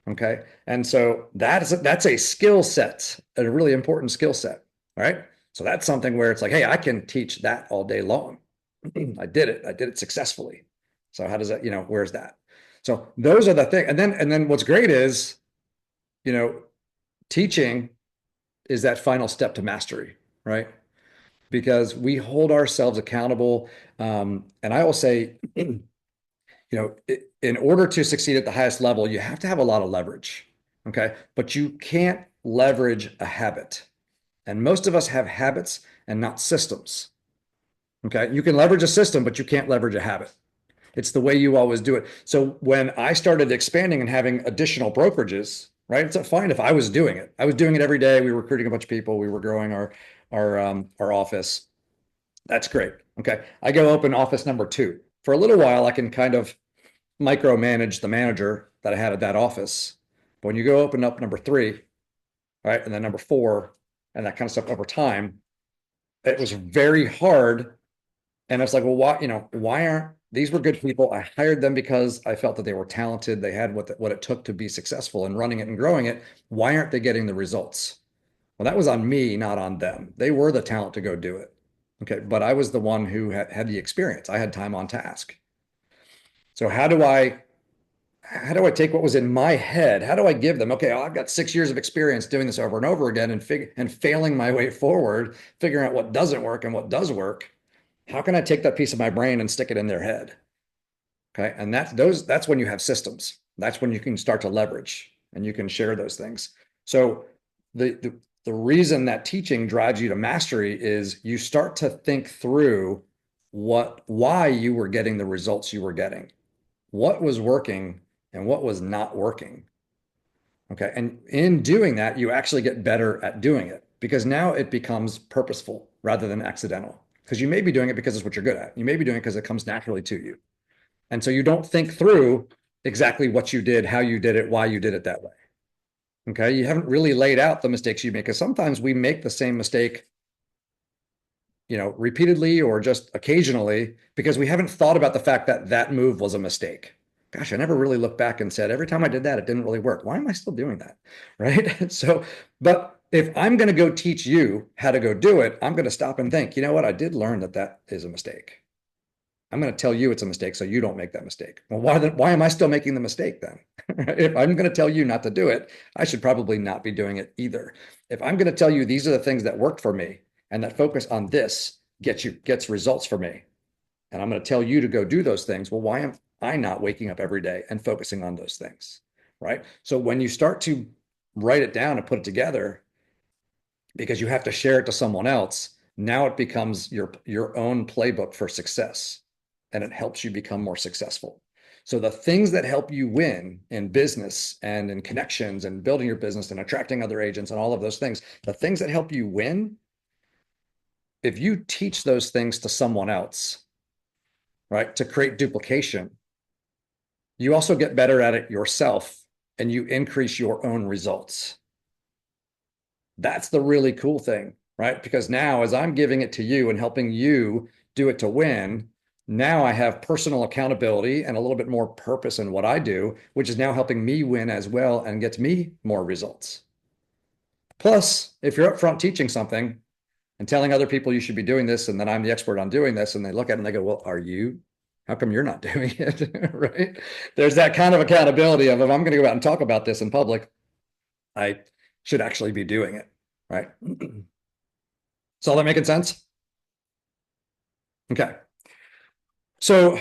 Okay. And so that's a skill set, a really important skill set. Right. So that's something where it's like, hey, I can teach that all day long. I did it successfully. So how does that, where's that? So those are the things. And then what's great is, teaching is that final step to mastery, right? Because we hold ourselves accountable. And I will say, in order to succeed at the highest level, you have to have a lot of leverage. Okay. But you can't leverage a habit. And most of us have habits and not systems. Okay. You can leverage a system, but you can't leverage a habit. It's the way you always do it. So when I started expanding and having additional brokerages, right? It's fine if I was doing it. I was doing it every day. We were recruiting a bunch of people. We were growing our office. That's great. Okay. I go open office number 2. For a little while, I can kind of micromanage the manager that I had at that office. But when you go open up number 3, right, and then number 4, and that kind of stuff over time, it was very hard. And it's like, well, why aren't these were good people? I hired them because I felt that they were talented. They had what it took to be successful in running it and growing it. Why aren't they getting the results? Well, that was on me, not on them. They were the talent to go do it. Okay. But I was the one who had the experience. I had time on task. So how do I take what was in my head? How do I give them, okay, I've got 6 years of experience doing this over and over again and failing my way forward, figuring out what doesn't work and what does work. How can I take that piece of my brain and stick it in their head? Okay. And that's when you have systems. That's when you can start to leverage and you can share those things. So the reason that teaching drives you to mastery is you start to think through why you were getting the results you were getting, what was working and what was not working. Okay. And in doing that, you actually get better at doing it because now it becomes purposeful rather than accidental. Because you may be doing it because it's what you're good at. You may be doing it because it comes naturally to you. And so you don't think through exactly what you did, how you did it, why you did it that way. Okay. You haven't really laid out the mistakes you make because sometimes we make the same mistake, repeatedly or just occasionally because we haven't thought about the fact that that move was a mistake. Gosh, I never really looked back and said, every time I did that, it didn't really work. Why am I still doing that? Right. So, but if I'm going to go teach you how to go do it, I'm going to stop and think, you know what? I did learn that that is a mistake. I'm going to tell you it's a mistake so you don't make that mistake. Well, why am I still making the mistake then? If I'm going to tell you not to do it, I should probably not be doing it either. If I'm going to tell you these are the things that worked for me and that focus on this gets results for me, and I'm going to tell you to go do those things, well, why am I not waking up every day and focusing on those things? Right. So when you start to write it down and put it together, because you have to share it to someone else, now it becomes your own playbook for success, and it helps you become more successful. So the things that help you win in business and in connections and building your business and attracting other agents and all of those things, the things that help you win, if you teach those things to someone else, right, to create duplication, you also get better at it yourself and you increase your own results. That's the really cool thing, right? Because now as I'm giving it to you and helping you do it to win, now I have personal accountability and a little bit more purpose in what I do, which is now helping me win as well and gets me more results. Plus, if you're upfront teaching something and telling other people you should be doing this, and then I'm the expert on doing this, and they look at it and they go, well, are you? How come you're not doing it? Right? There's that kind of accountability of if I'm going to go out and talk about this in public, I should actually be doing it. Right? Is all that making sense? Okay. So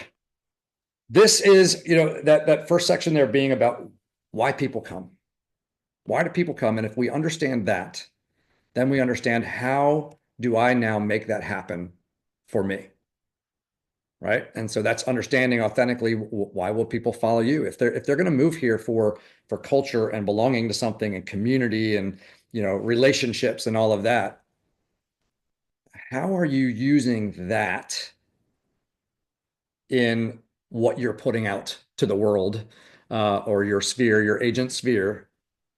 this is, that first section there being about why people come. Why do people come? And if we understand that, then we understand how do I now make that happen for me? Right. And so that's understanding authentically, why will people follow you? If they're going to move here for culture and belonging to something and community and, relationships and all of that, how are you using that in what you're putting out to the world, or your sphere, your agent sphere,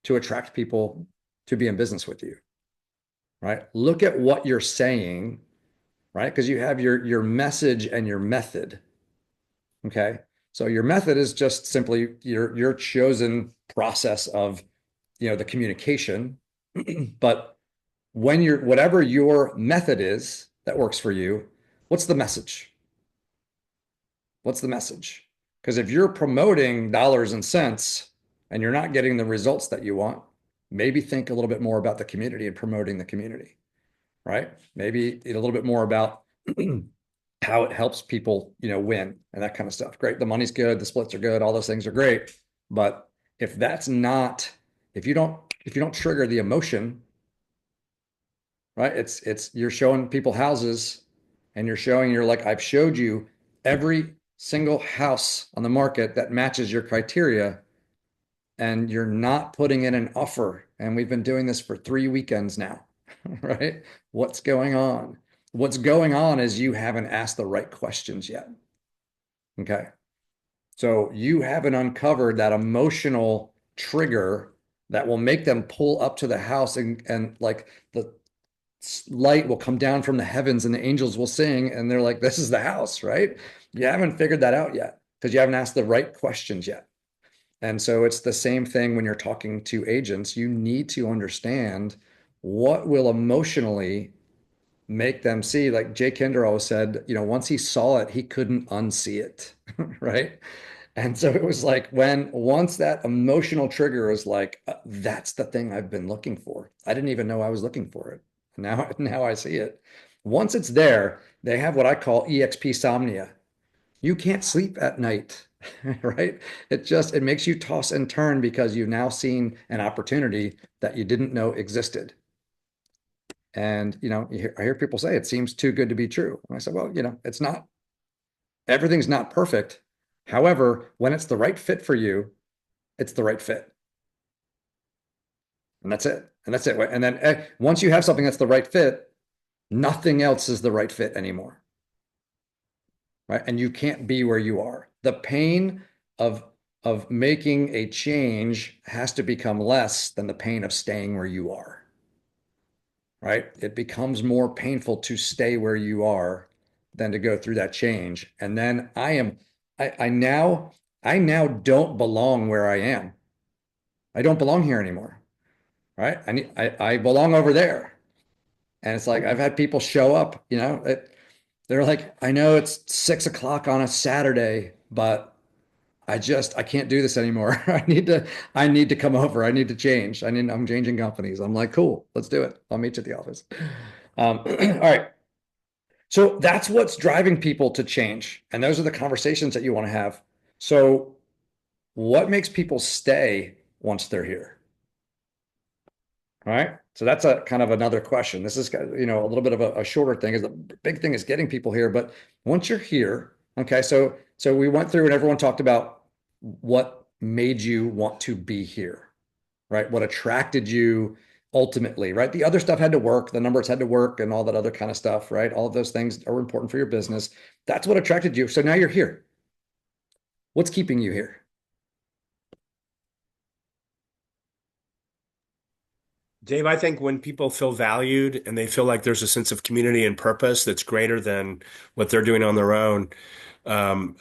to attract people to be in business with you? Right. Look at what you're saying, right? Because you have your message and your method. Okay. So your method is just simply your chosen process of, the communication. But whatever your method is that works for you, what's the message? What's the message? Because if you're promoting dollars and cents and you're not getting the results that you want, maybe think a little bit more about the community and promoting the community, right? Maybe a little bit more about how it helps people, win and that kind of stuff. Great. The money's good. The splits are good. All those things are great. But if you don't trigger the emotion, right? You're showing people houses and you're like, I've showed you every single house on the market that matches your criteria, and you're not putting in an offer. And we've been doing this for 3 weekends now, right? What's going on? What's going on is you haven't asked the right questions yet. Okay. So you haven't uncovered that emotional trigger that will make them pull up to the house and like the light will come down from the heavens and the angels will sing and they're like, this is the house, right? You haven't figured that out yet because you haven't asked the right questions yet. And so it's the same thing when you're talking to agents. You need to understand what will emotionally make them see. Like Jay Kinder always said, once he saw it, he couldn't unsee it, right? And so it was like when once that emotional trigger was like, that's the thing I've been looking for. I didn't even know I was looking for it. Now I see it. Once it's there, they have what I call EXP somnia. You can't sleep at night, right? It makes you toss and turn because you've now seen an opportunity that you didn't know existed. And I hear people say it seems too good to be true. And I said, well, it's not. Everything's not perfect. However, when it's the right fit for you, it's the right fit. And that's it. And that's it. And then once you have something that's the right fit, nothing else is the right fit anymore. Right? And you can't be where you are. The pain of making a change has to become less than the pain of staying where you are. Right? It becomes more painful to stay where you are than to go through that change. And then I now don't belong where I am. I don't belong here anymore. Right? I belong over there. And it's like I've had people show up, they're like, I know it's 6 o'clock on a Saturday, but I can't do this anymore. I need to come over. I need to change. I'm changing companies. I'm like, cool, let's do it. I'll meet you at the office. All right. So that's what's driving people to change. And those are the conversations that you want to have. So what makes people stay once they're here? All right. So that's a kind of another question. This is, a little bit of a shorter thing. Is the big thing is getting people here. But once you're here, okay. So we went through and everyone talked about what made you want to be here, right? What attracted you ultimately, right? The other stuff had to work, the numbers had to work, and all that other kind of stuff, right? All of those things are important for your business. That's what attracted you. So now you're here. What's keeping you here? Dave, I think when people feel valued and they feel like there's a sense of community and purpose that's greater than what they're doing on their own, um,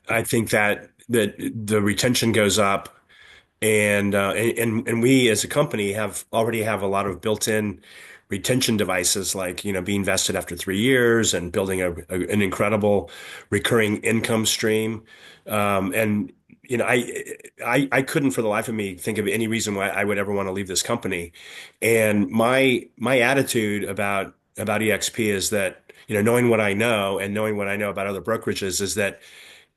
I think that the retention goes up, and we as a company already have a lot of built-in retention devices, like being vested after 3 years and building an incredible recurring income stream. And I couldn't for the life of me think of any reason why I would ever want to leave this company. And my attitude about eXp is that, knowing what I know and knowing what I know about other brokerages, is that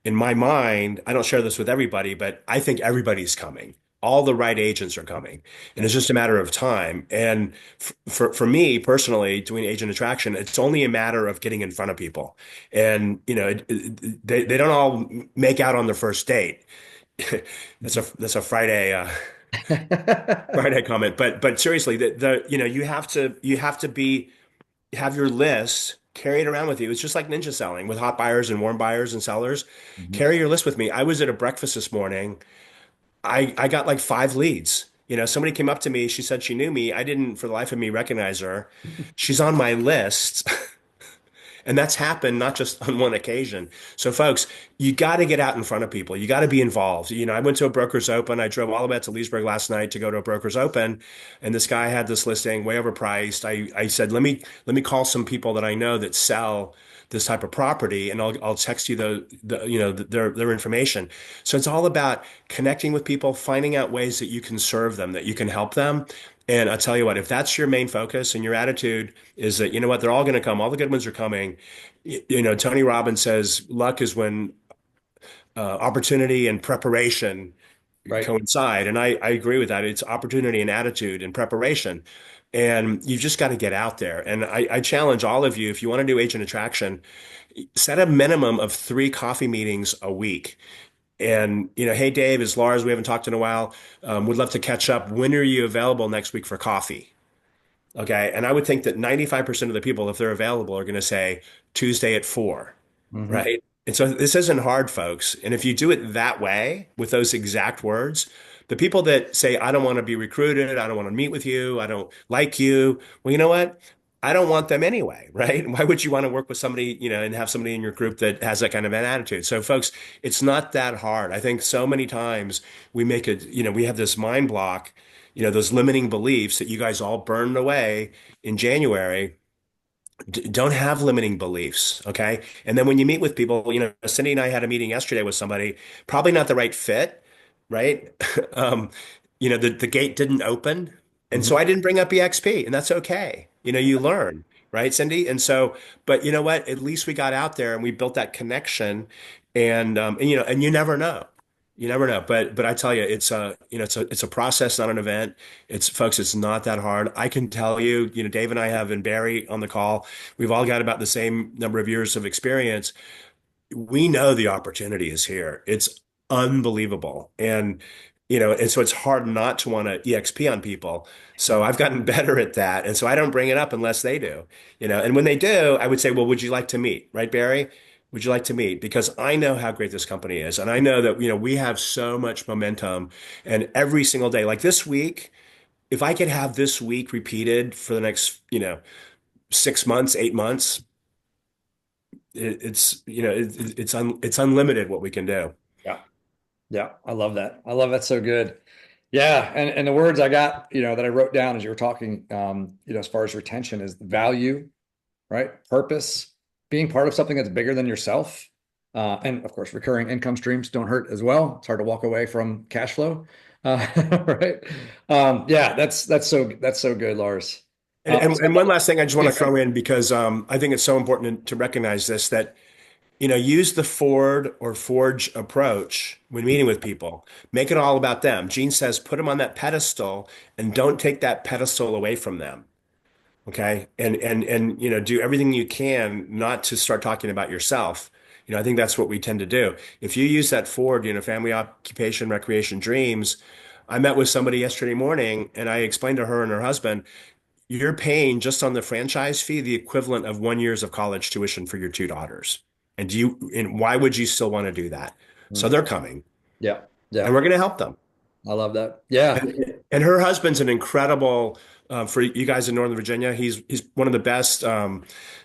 in my mind, I don't share this with everybody, but I think everybody's coming. All the right agents are coming, and it's just a matter of time. And for me personally, doing agent attraction, it's only a matter of getting in front of people. And they don't all make out on the first date. That's a Friday comment, but seriously, you have your list, carry it around with you. It's just like ninja selling with hot buyers and warm buyers and sellers. Carry your list with me. I was at a breakfast this morning. I got like 5 leads. Somebody came up to me. She said she knew me. I didn't, for the life of me, recognize her. She's on my list. And that's happened not just on one occasion. So, folks, you got to get out in front of people. You got to be involved. I went to a broker's open. I drove all the way out to Leesburg last night to go to a broker's open, and this guy had this listing way overpriced. I said, let me call some people that I know that sell this type of property, and I'll text you their information. So it's all about connecting with people, finding out ways that you can serve them, that you can help them. And I'll tell you what, if that's your main focus and your attitude is that, they're all going to come, all the good ones are coming. Tony Robbins says luck is when opportunity and preparation Right. coincide. And I agree with that. It's opportunity and attitude and preparation. And you've just got to get out there. And I challenge all of you, if you want to do agent attraction, set a minimum of 3 coffee meetings a week. And, hey, Dave, it's Lars. We haven't talked in a while. Would love to catch up. When are you available next week for coffee? Okay. And I would think that 95% of the people, if they're available, are going to say Tuesday at 4, right? And so this isn't hard, folks. And if you do it that way with those exact words, the people that say, I don't want to be recruited, I don't want to meet with you, I don't like you, well, you know what? I don't want them anyway, right? Why would you want to work with somebody, and have somebody in your group that has that kind of an attitude? So, folks, it's not that hard. I think so many times we have this mind block, those limiting beliefs that you guys all burned away in January. Don't have limiting beliefs, okay? And then when you meet with people, Cindy and I had a meeting yesterday with somebody, probably not the right fit, right? Um, the gate didn't open, and so Mhm. I didn't bring up EXP, and that's okay. You learn, right, Cindy? And so, but you know what? At least we got out there and we built that connection, and you never know. You never know, but I tell you, it's a process, not an event. It's folks, it's not that hard. I can tell you, Dave and I have, and Barry on the call, we've all got about the same number of years of experience. We know the opportunity is here. It's unbelievable. And so it's hard not to want to EXP on people. So I've gotten better at that. And so I don't bring it up unless they do. And when they do, I would say, well, would you like to meet? Right, Barry? Would you like to meet? Because I know how great this company is. And I know that, we have so much momentum, and every single day, like this week, if I could have this week repeated for the next, 6 months, 8 months, it's unlimited what we can do. Yeah. Yeah. I love that. I love that. So good. Yeah. And the words I got, that I wrote down as you were talking, as far as retention is value, right? Purpose, being part of something that's bigger than yourself. And of course, recurring income streams don't hurt as well. It's hard to walk away from cash flow. Right. Yeah, that's so good, Lars. And one last thing I just want Yeah, to throw in, because I think it's so important to recognize this, that use the Ford or Forge approach when meeting with people. Make it all about them. Gene says, put them on that pedestal and don't take that pedestal away from them. Okay. And do everything you can not to start talking about yourself. I think that's what we tend to do. If you use that Ford, family, occupation, recreation, dreams. I met with somebody yesterday morning and I explained to her and her husband, you're paying just on the franchise fee the equivalent of 1 year's of college tuition for your two daughters. And why would you still want to do that? So they're coming, yeah, and yeah. we're going to help them. I love that. Yeah. And her husband's an incredible, for you guys in Northern Virginia. He's one of the best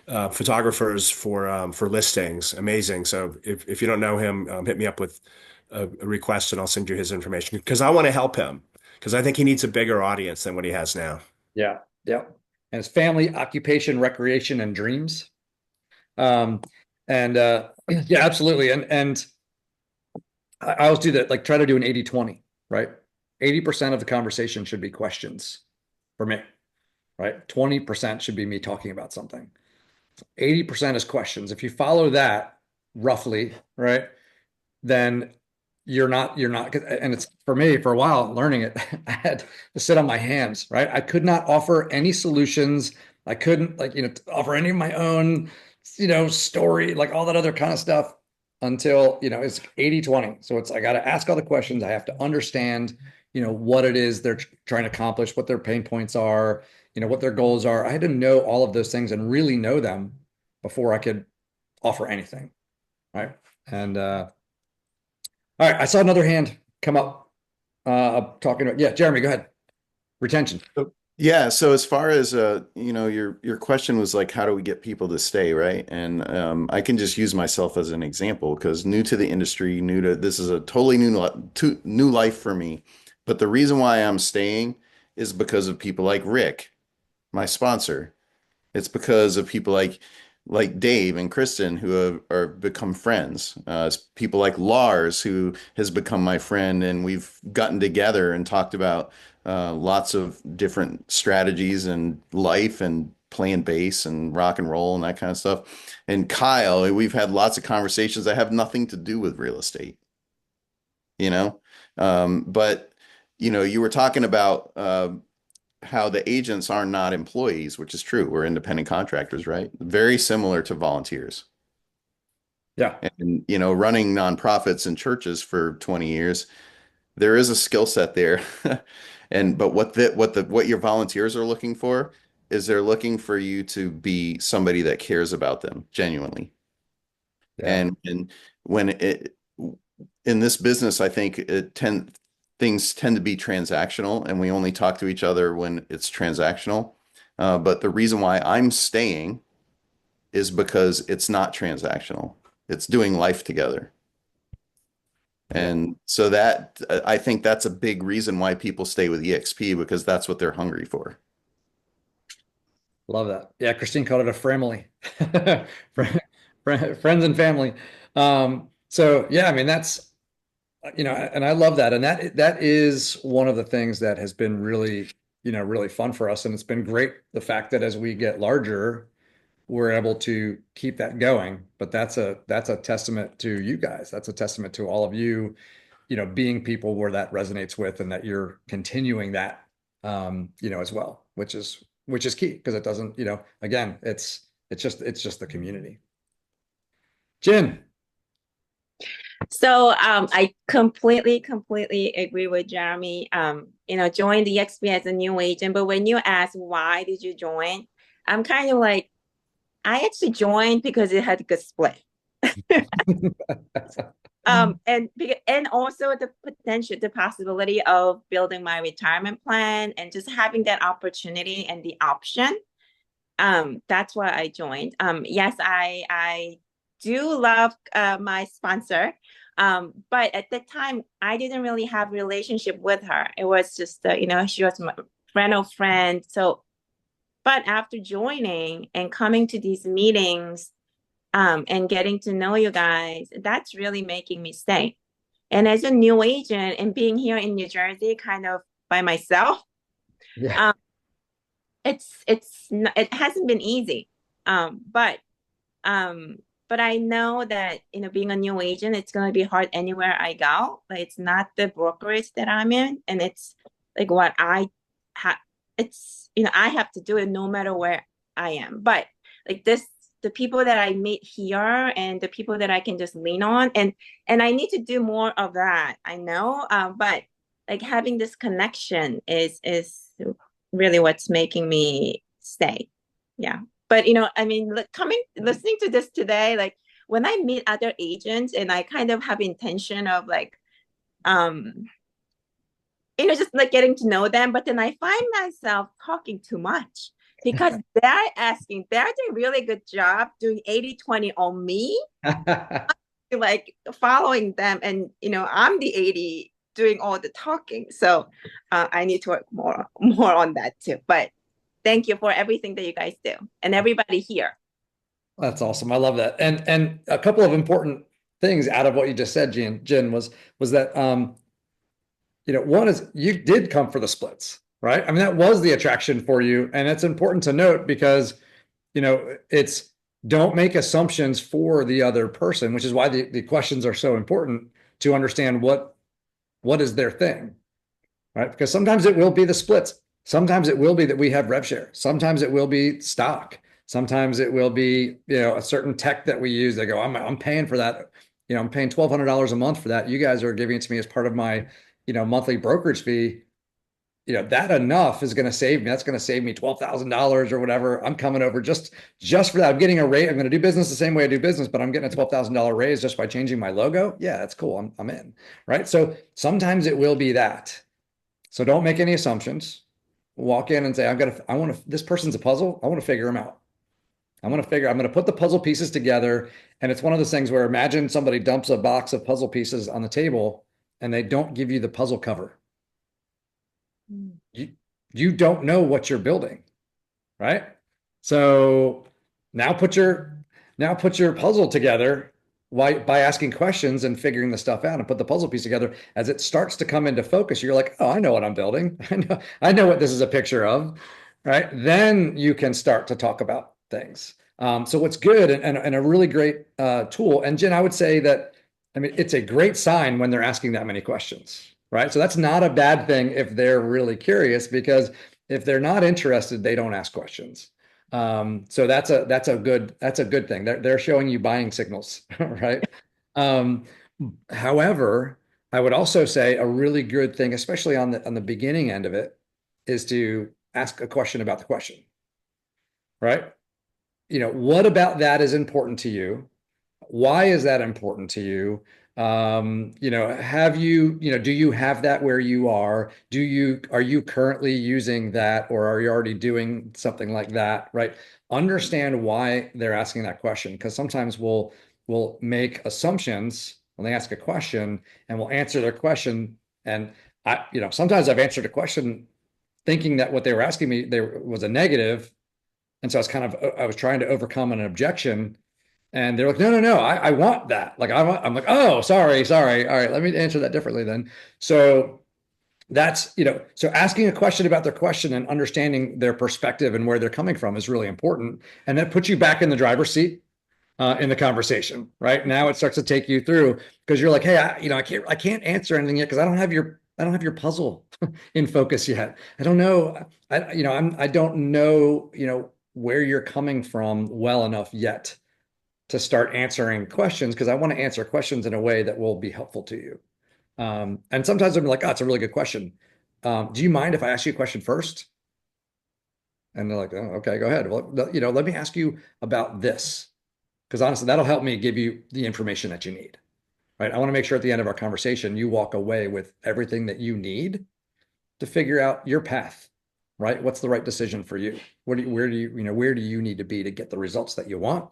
photographers for listings. Amazing. So if you don't know him, hit me up with a request and I'll send you his information, because I want to help him, because I think he needs a bigger audience than what he has now. Yeah. Yeah. And it's family, occupation, recreation, and dreams. Um, and yeah, absolutely. And I always do that, like try to do an 80-20, right? 80% of the conversation should be questions for me, right? 20% should be me talking about something. 80% is questions. If you follow that roughly, right, then you're not, and it's for me for a while learning it, I had to sit on my hands, right? I could not offer any solutions. I couldn't offer any of my own, story, like all that other kind of stuff until, it's 80-20. So I got to ask all the questions. I have to understand, what it is they're trying to accomplish, what their pain points are, what their goals are. I had to know all of those things and really know them before I could offer anything. Right. And, all right, I saw another hand come up. Talking about, yeah, Jeremy, go ahead. Retention. Yeah, so as far as your question was like, how do we get people to stay, right? And I can just use myself as an example because new to the industry, this is a totally new life for me. But the reason why I'm staying is because of people like Rick, my sponsor. It's because of people like Dave and Kristen who are become friends. It's people like Lars who has become my friend, and we've gotten together and talked about lots of different strategies and life and playing bass and rock and roll and that kind of stuff. And Kyle, we've had lots of conversations that have nothing to do with real estate, you know. But you were talking about how the agents are not employees, which is true. We're independent contractors, right? Very similar to volunteers. Yeah. And, running nonprofits and churches for 20 years, there is a skill set there. But what your volunteers are looking for is they're looking for you to be somebody that cares about them genuinely. Yeah. And when in this business, I think things tend to be transactional, and we only talk to each other when it's transactional. But the reason why I'm staying is because it's not transactional. It's doing life together. Yeah. And so that I think that's a big reason why people stay with eXp, because that's what they're hungry for. Love that. Yeah, Christine called it a family. Friends and family. So yeah, I mean that's and I love that. And that is one of the things that has been really, really fun for us. And it's been great the fact that as we get larger, we're able to keep that going. But that's a testament to you guys. That's a testament to all of you, being people where that resonates with and that you're continuing that as well, which is key because it doesn't, again, it's just the community. Jen. So I completely agree with Jeremy. Joined the eXp as a new agent, but when you ask why did you join, I'm kind of like, I actually joined because it had a good split. And also the potential, the possibility of building my retirement plan and just having that opportunity and the option. That's why I joined. Yes, I do love my sponsor. But at the time, I didn't really have a relationship with her. It was just, she was my friend of friend. So, but after joining and coming to these meetings, and getting to know you guys, that's really making me stay. And as a new agent and being here in New Jersey, kind of by myself, Yeah. it hasn't been easy. But I know that being a new agent, it's gonna be hard anywhere I go. Like it's not the brokerage that I'm in, and it's like what I have. It's I have to do it no matter where I am. But like this, the people that I meet here and the people that I can just lean on, and I need to do more of that. I know, but like having this connection is really what's making me stay. Yeah. But I mean, listening to this today, like when I meet other agents and I kind of have intention of like, just like getting to know them, but then I find myself talking too much because they're doing a really good job doing 80-20 on me, like following them. And, I'm the 80 doing all the talking. So I need to work more on that too. But thank you for everything that you guys do and everybody here. That's awesome. I love that. And a couple of important things out of what you just said, Jen, was that one is you did come for the splits, right? I mean, that was the attraction for you. And it's important to note because, it's don't make assumptions for the other person, which is why the questions are so important to understand what is their thing, right? Because sometimes it will be the splits. Sometimes it will be that we have rev share. Sometimes it will be stock. Sometimes it will be, a certain tech that we use. They go, I'm paying for that. I'm paying $1,200 a month for that. You guys are giving it to me as part of my, monthly brokerage fee. That enough is going to save me. That's going to save me $12,000 or whatever. I'm coming over just for that. I'm getting a rate. I'm going to do business the same way I do business, but I'm getting a $12,000 raise just by changing my logo. Yeah, that's cool. I'm in, right? So sometimes it will be that. So don't make any assumptions. Walk in and say, this person's a puzzle. I want to figure them out. I'm going to put the puzzle pieces together. And it's one of those things where imagine somebody dumps a box of puzzle pieces on the table and they don't give you the puzzle cover. You don't know what you're building, right? So now put your puzzle together by asking questions and figuring the stuff out and put the puzzle piece together. As it starts to come into focus, you're like, oh, I know what I'm building. I know what this is a picture of, right? Then you can start to talk about things. So what's good and a really great tool. And Jen, I would say that, I mean, it's a great sign when they're asking that many questions, right? So that's not a bad thing if they're really curious, because if they're not interested, they don't ask questions. So that's a good thing. They're showing you buying signals, right? However, I would also say a really good thing, especially on the beginning end of it, is to ask a question about the question, right? What about that is important to you? Why is that important to you? Have you, do you have that where you are? Are you currently using that, or are you already doing something like that, right? Understand why they're asking that question, because sometimes we'll make assumptions when they ask a question, and we'll answer their question. And sometimes I've answered a question thinking that what they were asking me was a negative. And so I was trying to overcome an objection. And they're like, no, no, no, I want that. Like, I'm like, oh, sorry. All right, let me answer that differently then. So that's, so asking a question about their question and understanding their perspective and where they're coming from is really important. And that puts you back in the driver's seat in the conversation, right? Now it starts to take you through because you're like, hey, I can't answer anything yet because I don't have your puzzle in focus yet. I don't know. I don't know, where you're coming from well enough yet to start answering questions because I want to answer questions in a way that will be helpful to you. And sometimes I'm like, oh, it's a really good question. Do you mind if I ask you a question first? And they're like, oh, okay, go ahead. Well, let me ask you about this. Because honestly, that'll help me give you the information that you need, right? I want to make sure at the end of our conversation, you walk away with everything that you need to figure out your path, right? What's the right decision for you? Where do you need to be to get the results that you want?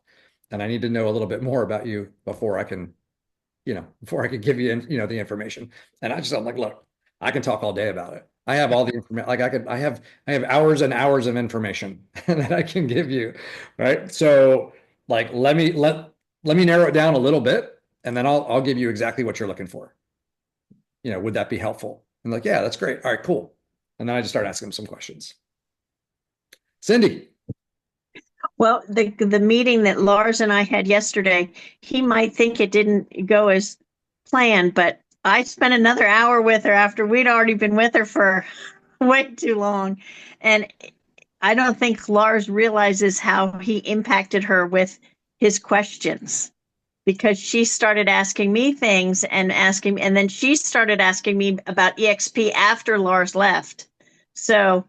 And I need to know a little bit more about you before I can give you, the information. And I'm like, look, I can talk all day about it. I have all the information. Like I have hours and hours of information that I can give you. Right. So like, let me narrow it down a little bit and then I'll give you exactly what you're looking for. Would that be helpful? And like, yeah, that's great. All right, cool. And then I just start asking them some questions. Cindy. Well, the meeting that Lars and I had yesterday, he might think it didn't go as planned, but I spent another hour with her after we'd already been with her for way too long. And I don't think Lars realizes how he impacted her with his questions because she started asking me things and then she started asking me about eXp after Lars left. So,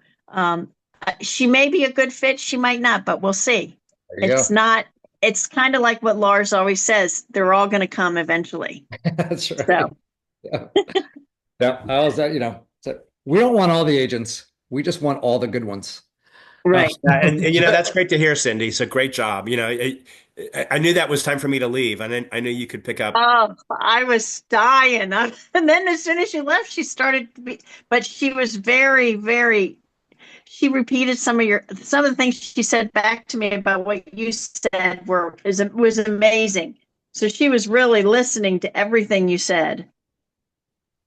she may be a good fit. She might not, but we'll see. It's kind of like what Lars always says. They're all going to come eventually. That's right. So. Yeah. Yeah. I was so we don't want all the agents. We just want all the good ones. Right. And that's great to hear, Cindy. So great job. I knew that was time for me to leave. And I knew you could pick up. Oh, I was dying. And then as soon as she left, she started to be, but she was very, very, she repeated some of the things she said back to me about what you said was amazing. So she was really listening to everything you said.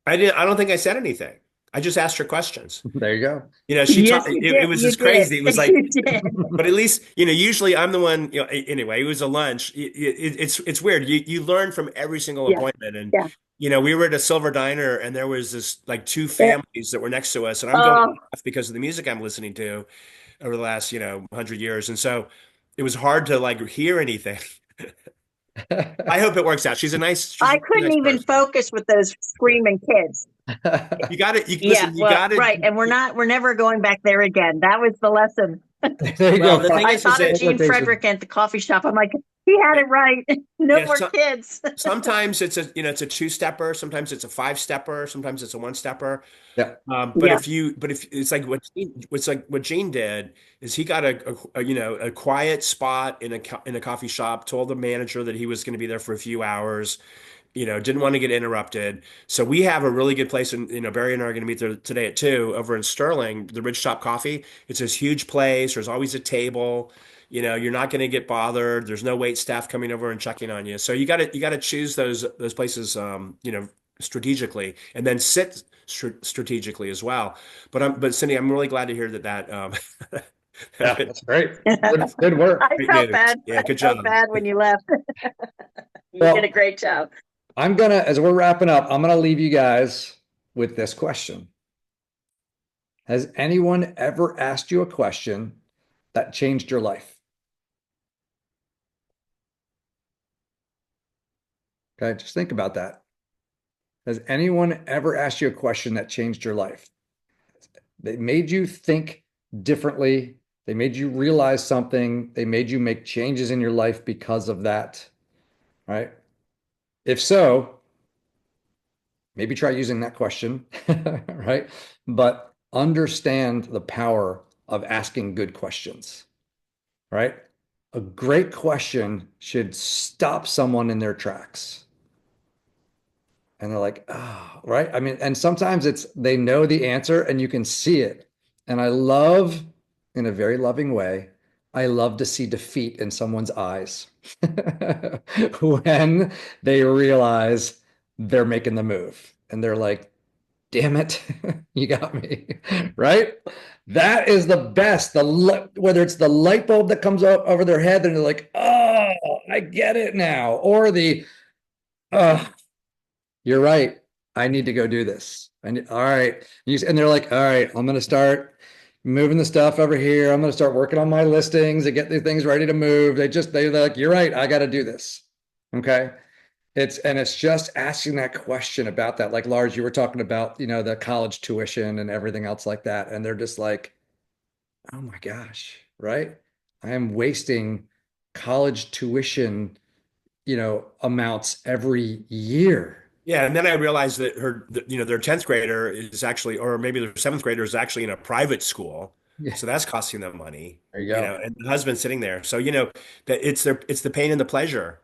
I don't think I said anything. I just asked her questions. There you go. It was just crazy. It was like, but at least, usually I'm the one, anyway, it was a lunch. It's weird. You learn from every single appointment. And, we were at a Silver Diner and there was this like two families that were next to us. And I'm going off because of the music I'm listening to over the last, 100 years. And so it was hard to like hear anything. I hope it works out. I couldn't even focus with those screaming kids. You got it. You got it. Right. And we're never going back there again. That was the lesson. I thought of Gene Frederick at the coffee shop. I'm like, he had it right. No more kids. Sometimes it's a two-stepper. Sometimes it's a five-stepper. Sometimes it's a one-stepper. Yeah. If it's like what Gene did is he got a quiet spot in a coffee shop, told the manager that he was going to be there for a few hours. Didn't want to get interrupted. So we have a really good place, and Barry and I are going to meet there today at 2 over in Sterling, the Ridge Top Coffee. It's this huge place. There's always a table. You're not going to get bothered. There's no wait staff coming over and checking on you. So you got to choose those places, strategically, and then sit strategically as well. But Cindy, I'm really glad to hear that. Yeah, that's great. Good work. I felt bad. Yeah, good job. I felt bad when you left. You did a great job. As we're wrapping up, I'm gonna leave you guys with this question. Has anyone ever asked you a question that changed your life? Okay, just think about that. Has anyone ever asked you a question that changed your life? They made you think differently. They made you realize something. They made you make changes in your life because of that, right? If so, maybe try using that question, right? But understand the power of asking good questions, right? A great question should stop someone in their tracks. And they're like, oh, right? I mean, and sometimes they know the answer and you can see it. And I love, in a very loving way, I love to see defeat in someone's eyes when they realize they're making the move and they're like, damn it, you got me, right? That is the best. Whether it's the light bulb that comes up over their head and they're like, oh, I get it now, or uh, you're right. I need to go do this. All right. And they're like, all right, I'm going to start moving the stuff over here. I'm going to start working on my listings and get the things ready to move. They're like, you're right. I got to do this. Okay. It's just asking that question about that. Like Lars, you were talking about, the college tuition and everything else like that. And they're just like, oh my gosh, right? I am wasting college tuition, amounts every year. Yeah, and then I realized that their 10th grader is actually, or maybe their 7th grader is actually in a private school. Yeah. So that's costing them money. There you go. And the husband's sitting there. So, that it's the pain and the pleasure,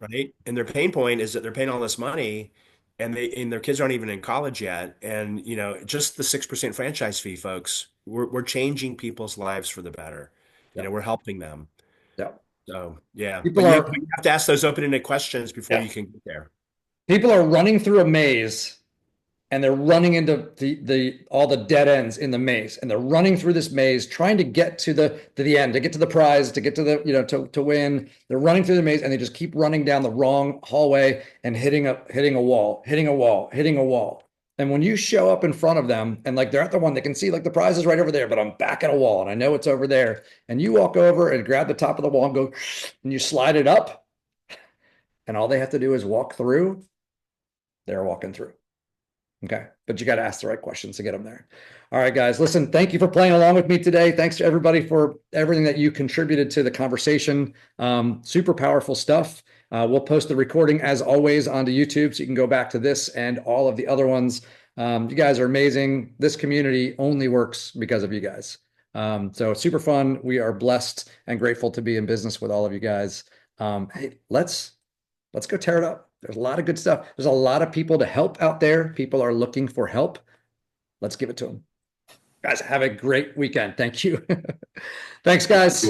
right? And their pain point is that they're paying all this money and their kids aren't even in college yet. And, just the 6% franchise fee, folks, we're changing people's lives for the better. We're helping them. Yeah. So, yeah. People But you have to ask those open-ended questions before you can get there. People are running through a maze and they're running into all the dead ends in the maze, and they're running through this maze trying to get to the end, to get to the prize, to get to the to win. They're running through the maze and they just keep running down the wrong hallway and hitting a wall. And when you show up in front of them and like they're at the one, they can see like the prize is right over there, but I'm back at a wall and I know it's over there. And you walk over and grab the top of the wall and go, and you slide it up, and all they have to do is walk through. They're walking through. Okay. But you got to ask the right questions to get them there. All right, guys, listen, thank you for playing along with me today. Thanks to everybody for everything that you contributed to the conversation. Super powerful stuff. We'll post the recording as always onto YouTube, so you can go back to this and all of the other ones. You guys are amazing. This community only works because of you guys. So super fun. We are blessed and grateful to be in business with all of you guys. Hey, let's go tear it up. There's a lot of good stuff. There's a lot of people to help out there. People are looking for help. Let's give it to them. Guys, have a great weekend. Thank you. Thanks, guys.